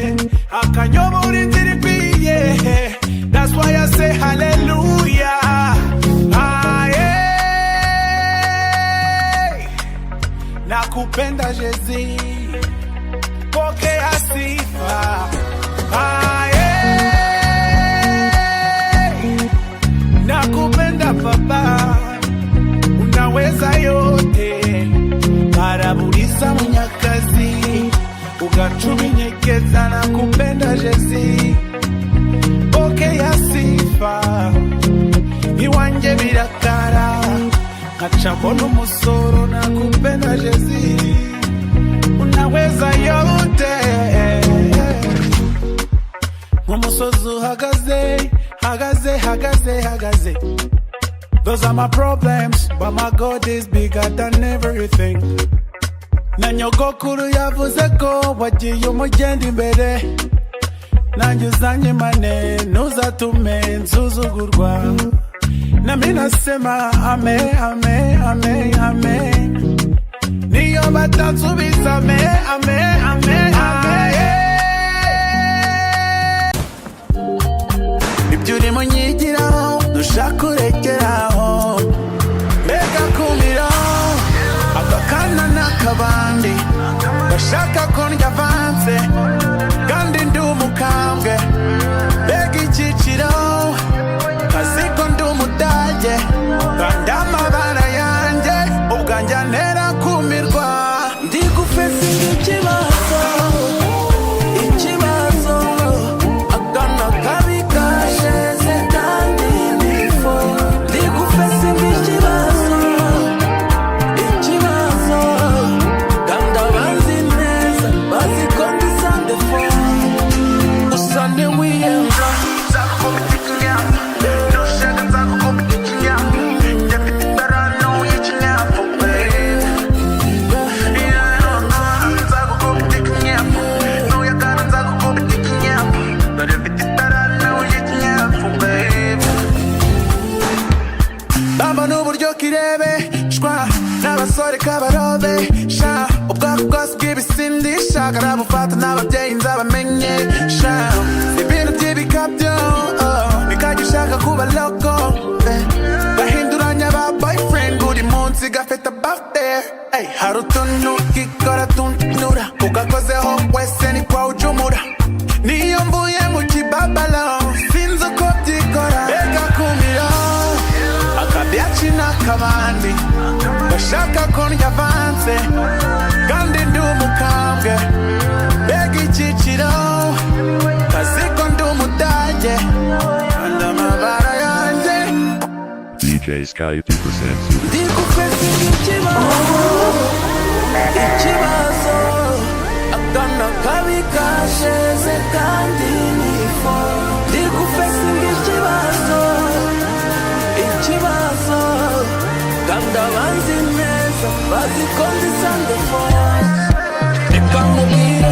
akanyobora inzira ikwiye, that's why I say hallelujah. Nakupenda Jezi, pokea sifa. Nakupenda Baba, unaweza yote, Karabulisa Munyakazi, ugachuminyekeza. Nakupenda Jezi, pokea sifa. Iwanje birakara, kachambona umusoro. Nakupenda Jezi, unaweza yote. Umusozi uhagaze, hagaze, hagaze, hagaze. Those are my problems, but my God is bigger than everything. Na nyogokuru yavuze ko wagiye umugenda imbere, nanjye uzanyimane ntuzatume nsuzugurwa. Nami nasema amen, amen, amen, amen. Niyo batansubiza amen, amen, amen, amen. Ibyo urimo nyigiraho dushaka urekeraho, mbega kumira agakana n'akabandi, bashaka ko ndya avanse kandi ndi umukambwe. Mbega icyiciro kazi ko ndi umudage, kandi amabara yanjye ubwanjye antera kumirwa. Ndi gufesinga ikibazo, ikibazo akana kabi kasheze kandi nifo. Ndi gufesinga ikibazo, ikibazo kandi abazi neza bazi ko ndi sandefo. Usande wiyemba nzakubita ikinyafu, nushaka nzakubita ikinyafu, ndafite itarano y'ikinyafu babe. Nzakubita ikinyafu, nuyagana nzakubita ikinyafu, ndafite itarano y'ikinyafu babe. Bamba n'uburyo kirebe shwa n'abasore kabarobe sha, ubwoko bwose bw'ibisindisha karabufata n'ababyeyi nzabamenye sha. Ibintu by'ibikabyo bikajya ushaka kuba loco, bahinduranya ba boyfriend buri munsi gafite birthday. Hari utuntu kikora tuntura, ugakozeho wese ni kwa ujumura. Niyo mvuye mu kibabalo sinzi uko byikora. Mbega kumira akabyaci n'akabandi, bashaka ko ndya avanse kandi ndi umukambwe. Mbega icyiciro kazi ko ndi umudage, kandi amabara yanjye. DJ Sky 2% Super. Ndi gufesinga ikibazo, ikibazo akana kabi kasheze nasheze kandi nifo ndikufesinga ikibazo kandi abanzi neza baziko nzisande fo reka nkubwire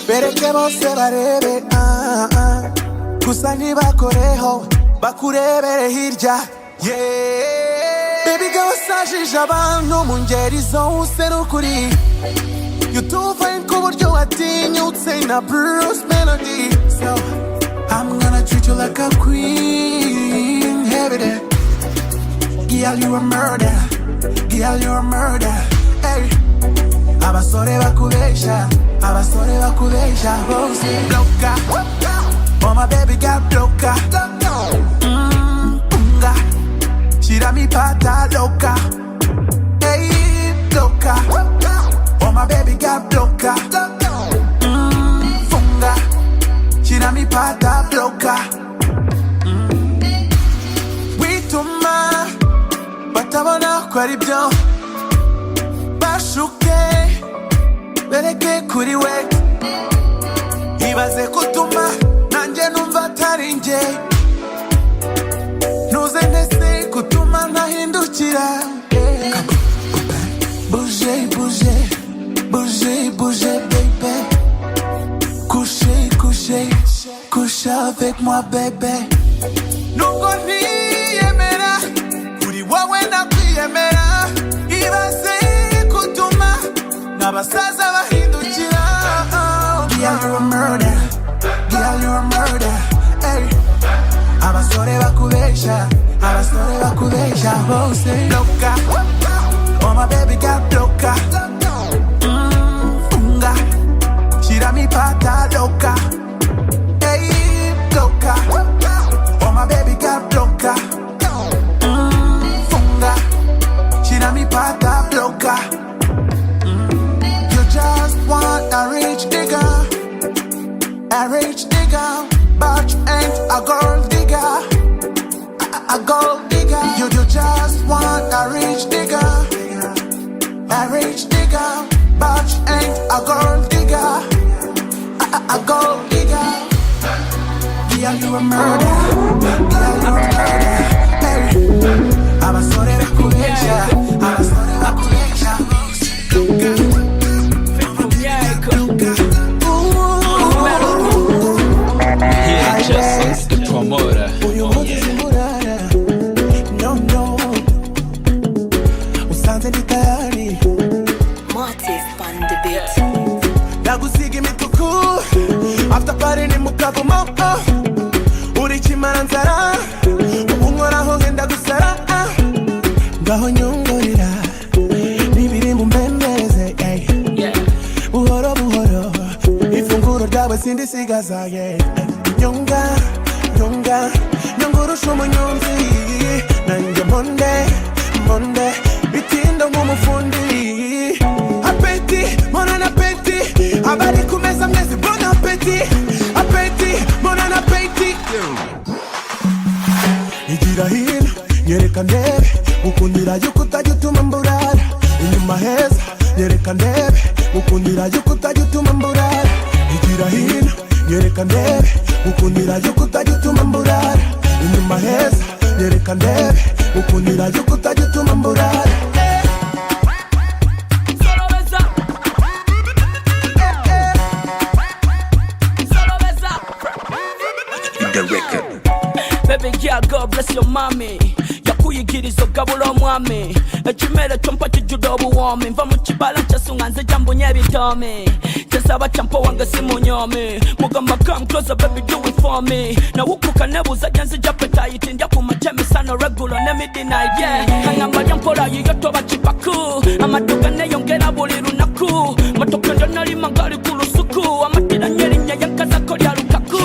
bereke bose barebe gusa ntibakoreho bakurebere hirya baby girl wasajije abantu mu ngeri zose n'ukuri you too fine ku buryo watinyutse na Bruce Melodie so I'm gonna treat you like a queen every day girl you a murder hey abasore bakubesha bose bloka oh my baby got bloka punga shira mi pata loca hey bloka oh my baby got bloka punga shira mi pata bloka wituma batabona ko ari byo bashuke bereke kuri we ibaze kutuma nanjye numva atari njye ntuze ndetse kutuma ntahindukira bouge baby couche avec moi bébé nubwo ntiyemera kuri wowe nakwiyemera ibaze kutuma n'abasaza bahindukira girl you're a murder hey abasore bakubesha bose bloka oh my baby got bloka funga shira mi pata loca hey bloka oh my baby got bloka funga shira mi pata bloka you just want a rich nigga but you ain't a gold digger. You just want a rich nigga, but you ain't a gold digger. Girl, you a murder. Hey, abasore bakubesha. Just the promoter. No. Usanze ni tayari. Mortis on the beat. Nagusiga imituku. After party ni mukavumo. Uri chimara nzara. Unkoraho ngenda gusara. Ngaho nyongorera. Nibirimbo mbembeze. Buhoro. Ifunguro ryawe sindisigaza. Nyongurusha umunyonzi nanjye monde bitinda nk'umufundi apeti monana apeti abari ku meza mwese bon apeti monana apeti igira hino nyereka ndebe ukundira yuko utajya utuma mburara inyuma heza nyereka ndebe ukundira yuko utajya utuma mburara igira hino nyereka ndebe ukundira yuko utajya utuma mburara inyuma heza nyereka ndebe ukundira yuko utajya utuma mburara Baby girl, God bless your mommy. Yakuyigiriza gabula omwami ekimere kyompa kijjudde obuwoomi nva mu kibala kyasunga nze jambunye ebitoomi kyesaba kyampa wange simunyomi mugamba come closer baby do it for me nawukuka nebuuza gye nzija petayiti ndya ku makya emisano regular ne midnight kangamba lya mpola yiyo toba kipaku amaduka neyongera buli lunaku matoke ndyanalima ngali ku lusuku amatira nnyo erinnya yankazako lya lukaku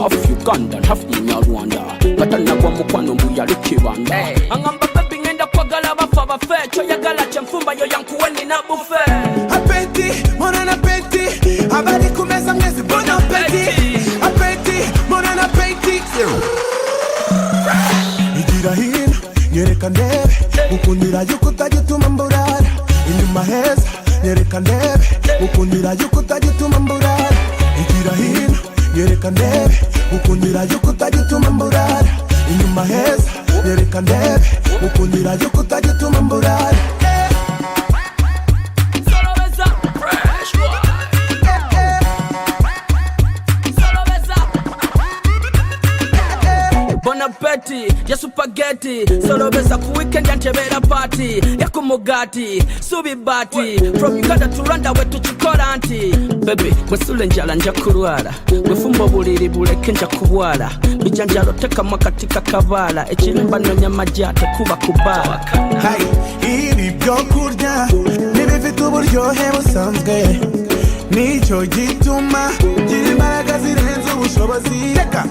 half Uganda half Nyarwanda katanagwa mukwano mbu yali kibanda angamba baby ngenda bafecho yagala chemfumba yo yankuweni na buffet. Appétit, mon appétit. Abali kumeza mwezi bon appétit. Appétit, mon appétit. Igira hino, nyereka ndebe. Ukundira yuko utajutuma mburara. Inyuma heza, nyereka ndebe. Ukundira yuko utajutuma mburara. Igira hino, nyereka ndebe. Ukundira yuko utajutuma mburara. Inyuma heza, nyereka ndebe. Ukundira yuko utajutuma mburara. Bon appétit, ya spaghetti. Solo besa ku weekend yantebera party. Ya kumugati, subi bati. From Uganda to Rwanda we tuchikora anti. Baby, mwesule njala nja kurwara. Mwefumbo buliri buleke nja kubwala. Bijanjalo teka mwakatika kabala. Echirimba nonya majate kuba kubala. Hey, ibi byo kurya nibifite uburyohe busanzwe. Nicyo gituma gira imbaraga zirenze ubushobozi. Reka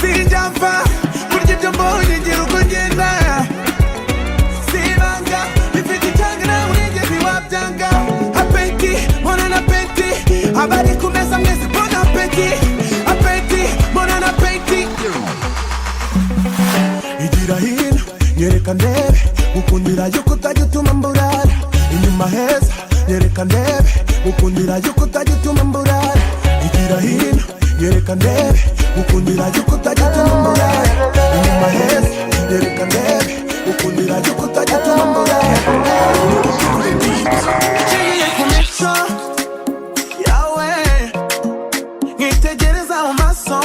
sinjava kurya ibyo mbonye ngira uko ngenda. Sibanga bifite icyanga nawe urigeze wabyanga. Appétit, mon appétit. Abari ku meza mwese bon appétit. Appétit, mon appétit. Igira hino, nyereka ndebe. Ukundira yuko utajutuma mburara. Inyuma heza, nyereka ndebe. Ukundira yuko utajutuma mburara. Igira hino, nyereka ndebe. Ukundira yuko utajutuma mburara. Inyuma heza, nyereka ndebe. Ukundira yuko utajutuma mburara. Ngiye ku mico yawe, nkitegereza mu maso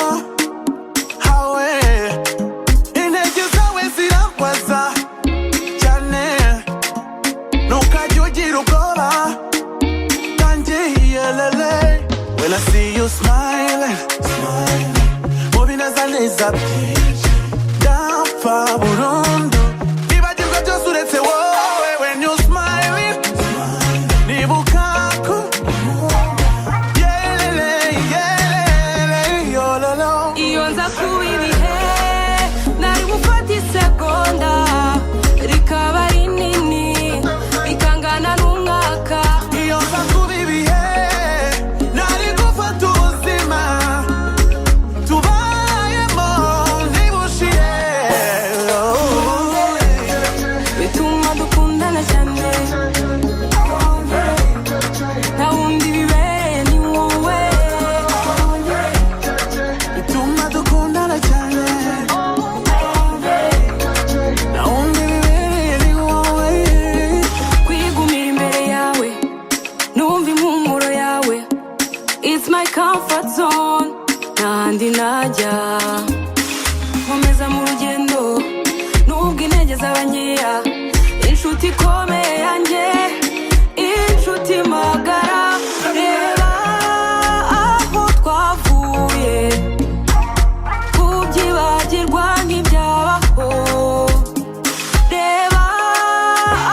hawe. Intege zawe zirakwaza cyane, ntukajye ugira ubwoba tangiye lele. When I see you smiling, mubineza neza byinshi ndapfa burundu. Ibagirwa byose uretse wowe. When you smiling, nibuka ko yelele yelele yololo. Iyo nza kuba ibihe nari gufata isegonda rikaba rinini rikangana n'umwaka. Iyo nza kuba ibihe nari gufata ubuzima tubayemo ntibushire. Bituma dukundana cyane, nta wundi bibereye ni wowe. Bituma dukundana cyane, nta wundi bibereye ni wowe. Kwigumira imbere yawe, numva impumuro yawe. It's my comfort zone, ntahandi najya. Nkomeza mu rugendo, nubwo intege zaba nkeya. Inshuti ikomeye yanjye, inshuti magara. Reba aho twavuye, kubyibagirwa ntibyabaho. Reba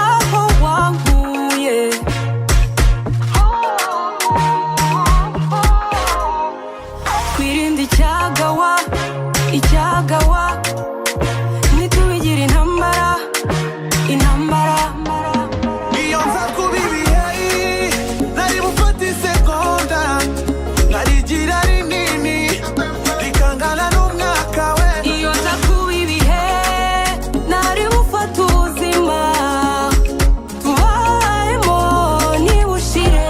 aho wankuye. Kwirinda icyagawa ntitubigira intambara. Iyo nza kuba ibihe nari bufata isegonda nkarigira rinini rikangana n'umwaka we. Iyo nza kuba ibihe nari bufata ubuzima tubayemo ntibushire.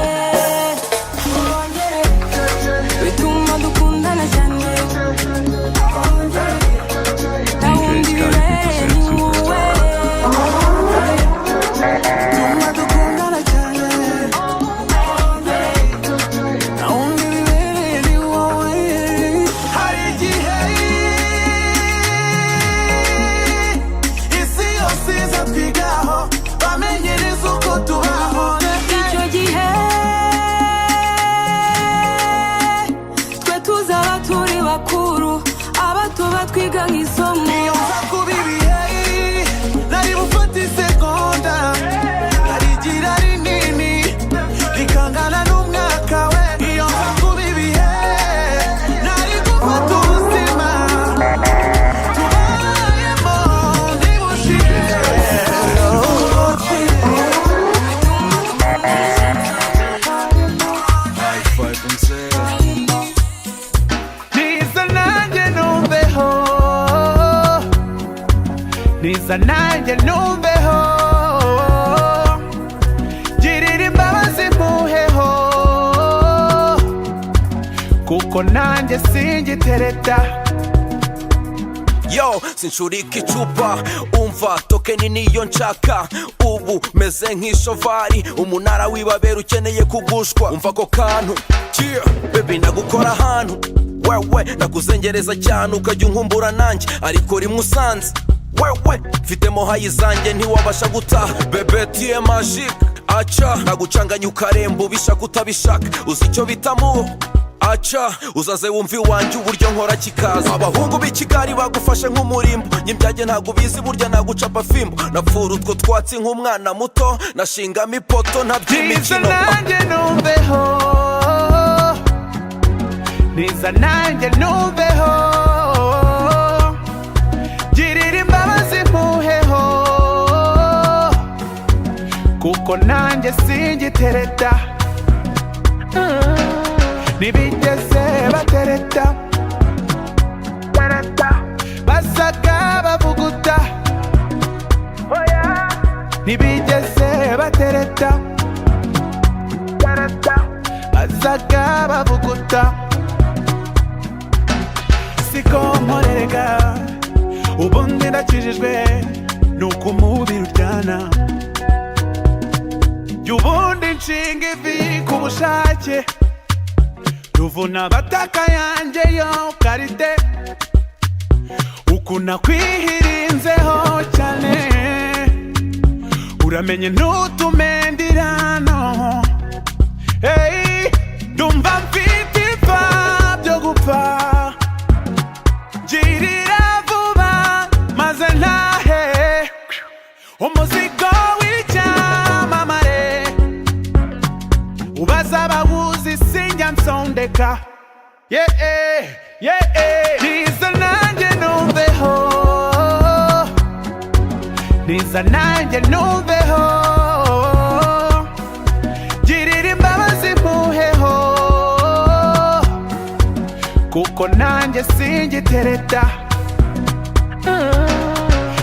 Bituma dukundana cyane, nta wundi bibereye ni wowe. kuko nanjye singitereta. Yo, sinshurika icupa umva tokeni niyo nshaka ubu meze nk'ishovari umunara w'ibabera ukeneye kugushwa umva ko kantu yeah. Baby nagukora ahantu wewe nakuzengereza cyane ukajya unkumbura nanjye ariko rimwe usanze wewe mfitemo hayi zanjye ntiwabasha gutaha bebe tiye magique aca nagucanganya ukaremba ubishaka utabishaka uzi icyo bitamuho aca uzaze wumva iwanjye uburyo nkora kikaza abahungu b'i Kigali bagufashe nk'umurimbo nyimbyage ntago bizi burya nagucapa fimbo napfura utwo twatsi nk'umwana muto nashingamo ipoto ntaby'imikino nanjye numveho niza nanjye numveho girira imbabazi mpuheho kuko nanjye singitereta ntibigeze batereta basaga bavuguta ntibigeze batereta basaga bavuguta siko mporerega ubundi ndakijijwe nuko umubiri uryana y'ubundi nshinga ivi ku bushake ruvuna bataka yanjye yo karite ukuna kwihirinzeho cyane uramenye ntutumendirano hey ndumva mfite ipfa byo gupfa girira vuba maze ntahe umuzigo w'icyamamare ubaza abawuzi sinjya nsondeka niza nanjye numveho niza nanjye numveho girira imbabazi mpuheho kuko nanjye singitereta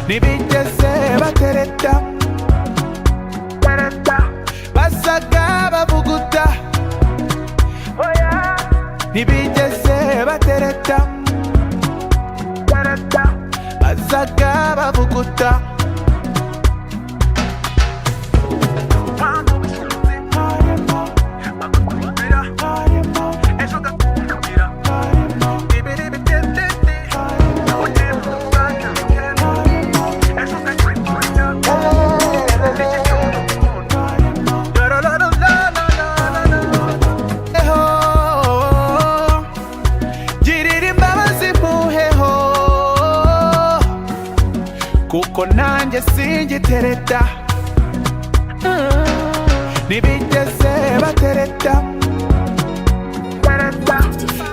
ntibigeze batereta basaga bavuguta ntibigeze batereta basaga bavuguta kuko nanjye singitereta ntibigeze batereta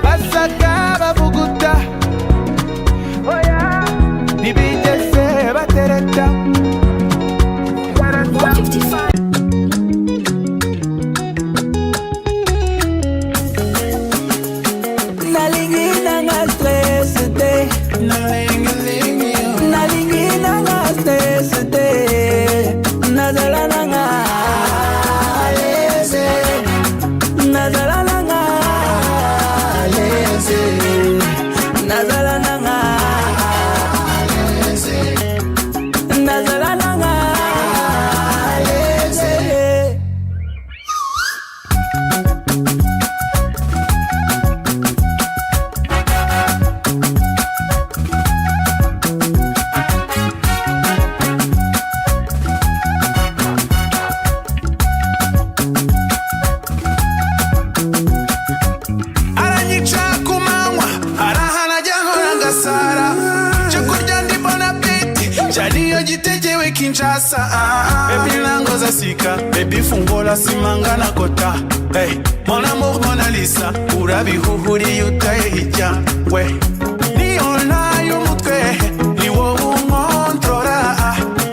basaga bavuguta ntibigeze batereta Nalingina nga stress day nalingina nga stress day nazalana nga leze nazalana nga leze nazalana nga leze nazalana nga leze Kinshasa, baby langoza sika, baby fungola simangana kota. Hey, mon amour Mona Lisa, urabi huhuri yutaye hijya. We, ni ona yumutwe, ni wowe unkontrola.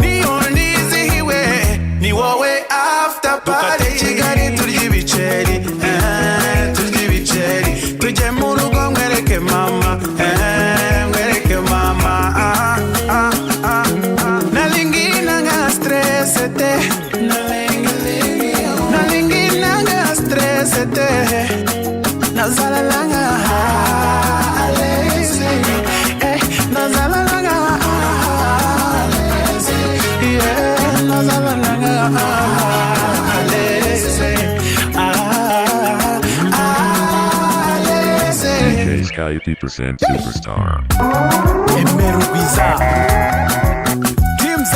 Ni onizihiwe, ni wowe after party. Tukate Kigali turya ibiceri, turya ibiceri. Tujye mu rugo mwereke mama, mwereke mama. Nalingina nga stress day nazalana nga DJ Sky 50% Superstar. Emeru Bizarre, Team Z,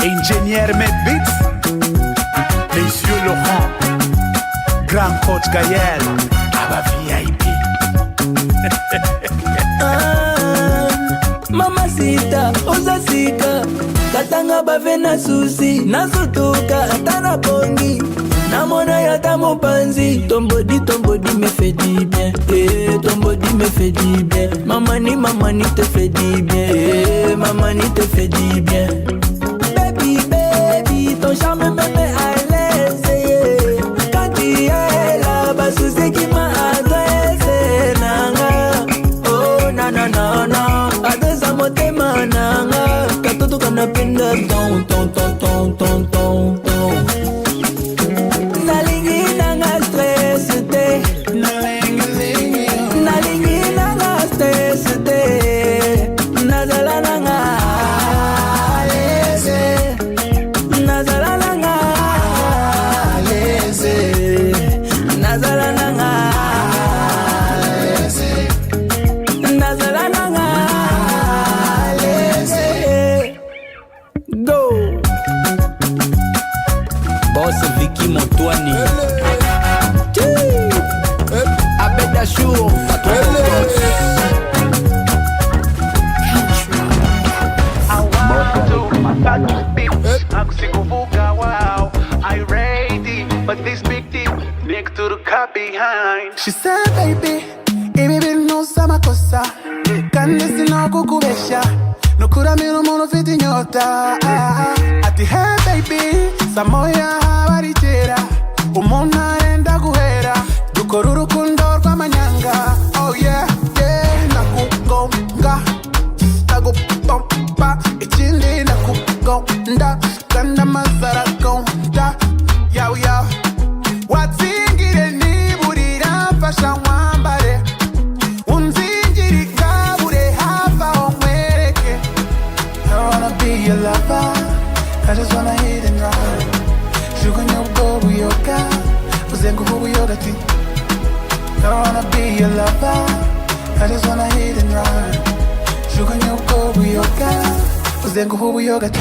Ingénieur Medbits, Monsieur Laurent, Grand Coach Gaël, Aba VIP. Mama sita, oza sika Katanga bavena susi Nasutuka, atana pongi Namona yata mopanzi Ton body me fait du bien ton body me fait du bien Mamani te fait du bien Mamani te fait du bien Baby, ton charme me met à l'aise Quand tu es là, bas sous ce qui m'a adressé Nanga, oh na Adressa motema nanga Katoto kanapenda ton Nalingi nanga stress te Nalingi nanga stress te Nazala nanga leze Nazala nanga leze Nazala nanga leze Nazala nanga leze Go Boss Vicky Montouani Abeda Chou Wow, I ready, but this big deep next to the car behind. She said, baby, ibi no sama kosa Kande sina kukubesha Nukura miru mono fiti nyota Ati hey baby, samoya habari chera Umona enda guhera Dukoruru kundor kwa manyanga Oh yeah, nakugonga Nagupompa, ichindi nakugonda Kanda mazara gonda Yo Watsingire niburira fasha mwambare Unzingiri kabure hava omwereke I don't wanna be your lover I just wanna hit and run Jugunye ubwo buyoga Uzengu bubuyoga ti I don't wanna be your lover I just wanna hit and run Jugunye ubwo buyoga Uzengu bubuyoga ti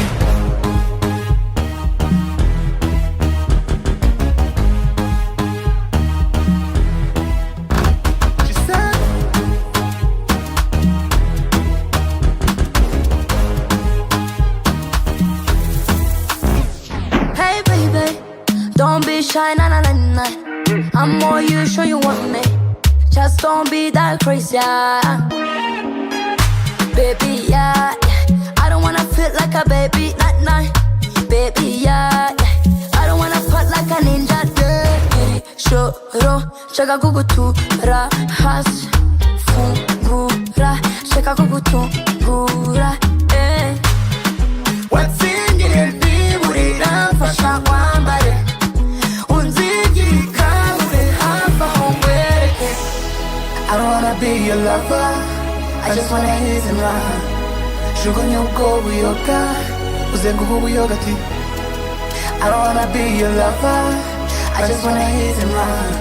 Don't be shy, na. I'm more you, sure you want me. Just don't be that crazy, yeah. Baby, yeah. I don't wanna feel like a baby, nah. Baby, yeah. I don't wanna fight like a ninja, yeah. Shoro, shaka kukutura, has, fungura, shaka kukutura, eh. What's in your deep, we don't fashion one body. I don't wanna be your lover I just wanna hit and run Jugunye ubwo buyoga Uzengu bubuyoga ti I don't wanna be your lover I just wanna hit and run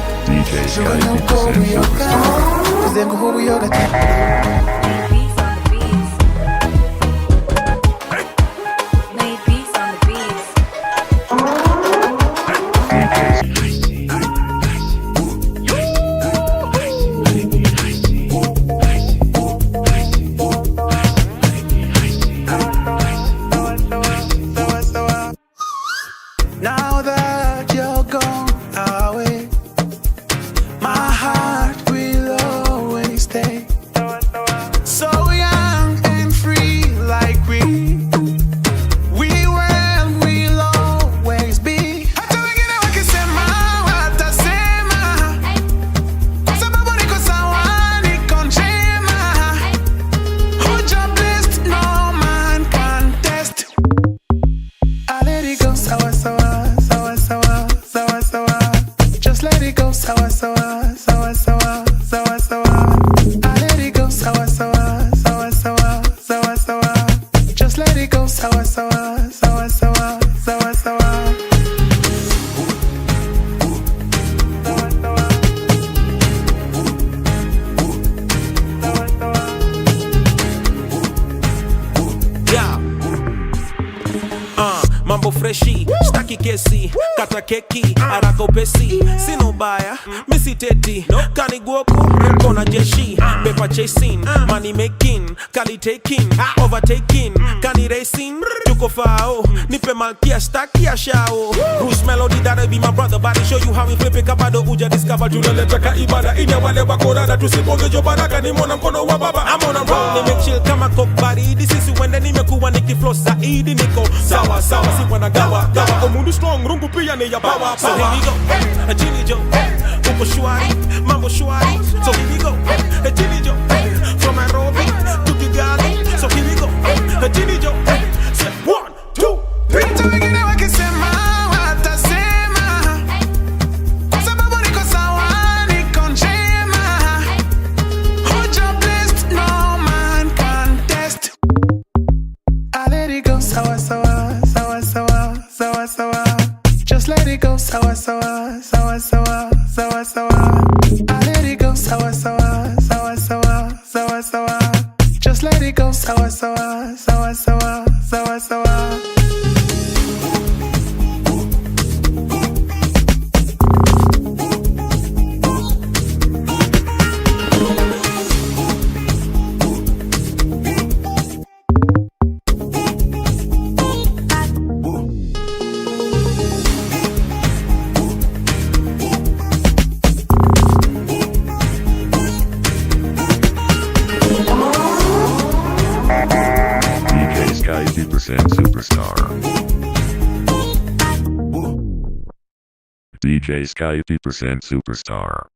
Jugunye ubwo buyoga Uzengu bubuyoga ti sawa sawa. niko freshi, staki kesi, kata keki, haraka upesi, sino baya, misi teti, kani guoku, kona jeshi, paper chasing, money making, kali taking, overtaking, kani racing, tuko fao, nipe malkia, staki ya shao. Bruce Melodie, that'll be my brother, body show you how we flip it, kabado uja discover, tunaleta ka ibada, inya wale wakorada, tusipoge jo baraka, ni mona mkono wa baba. I'm on a roll, nimechill kama kokbari, this is when nimekuwa nikiflow zaidi, niko sawa sawa, si wana gawa gawa, omundu strong, rungu pia ni ya power. So here we go, a Jimmy Joe, uko shwari, mambo shwari. So here we go, a Jimmy Joe, from Nairobi to Kigali. So here we go, a Jimmy Joe, say 1, 2, 3. Vitu wengine wakisema watasema, kwa sababu niko sawa, niko njema. Hoja blessed, no man can test. I let it go, sawa sawa, sawa sawa, sawa sawa. Just let it go, sawa sawa, sawa sawa, sawa sawa. I let it go, sawa sawa, sawa sawa, sawa sawa. Just let it go, sawa sawa, sawa sawa, sawa sawa. DJ Sky 2% Superstar. DJ Sky 2% Superstar.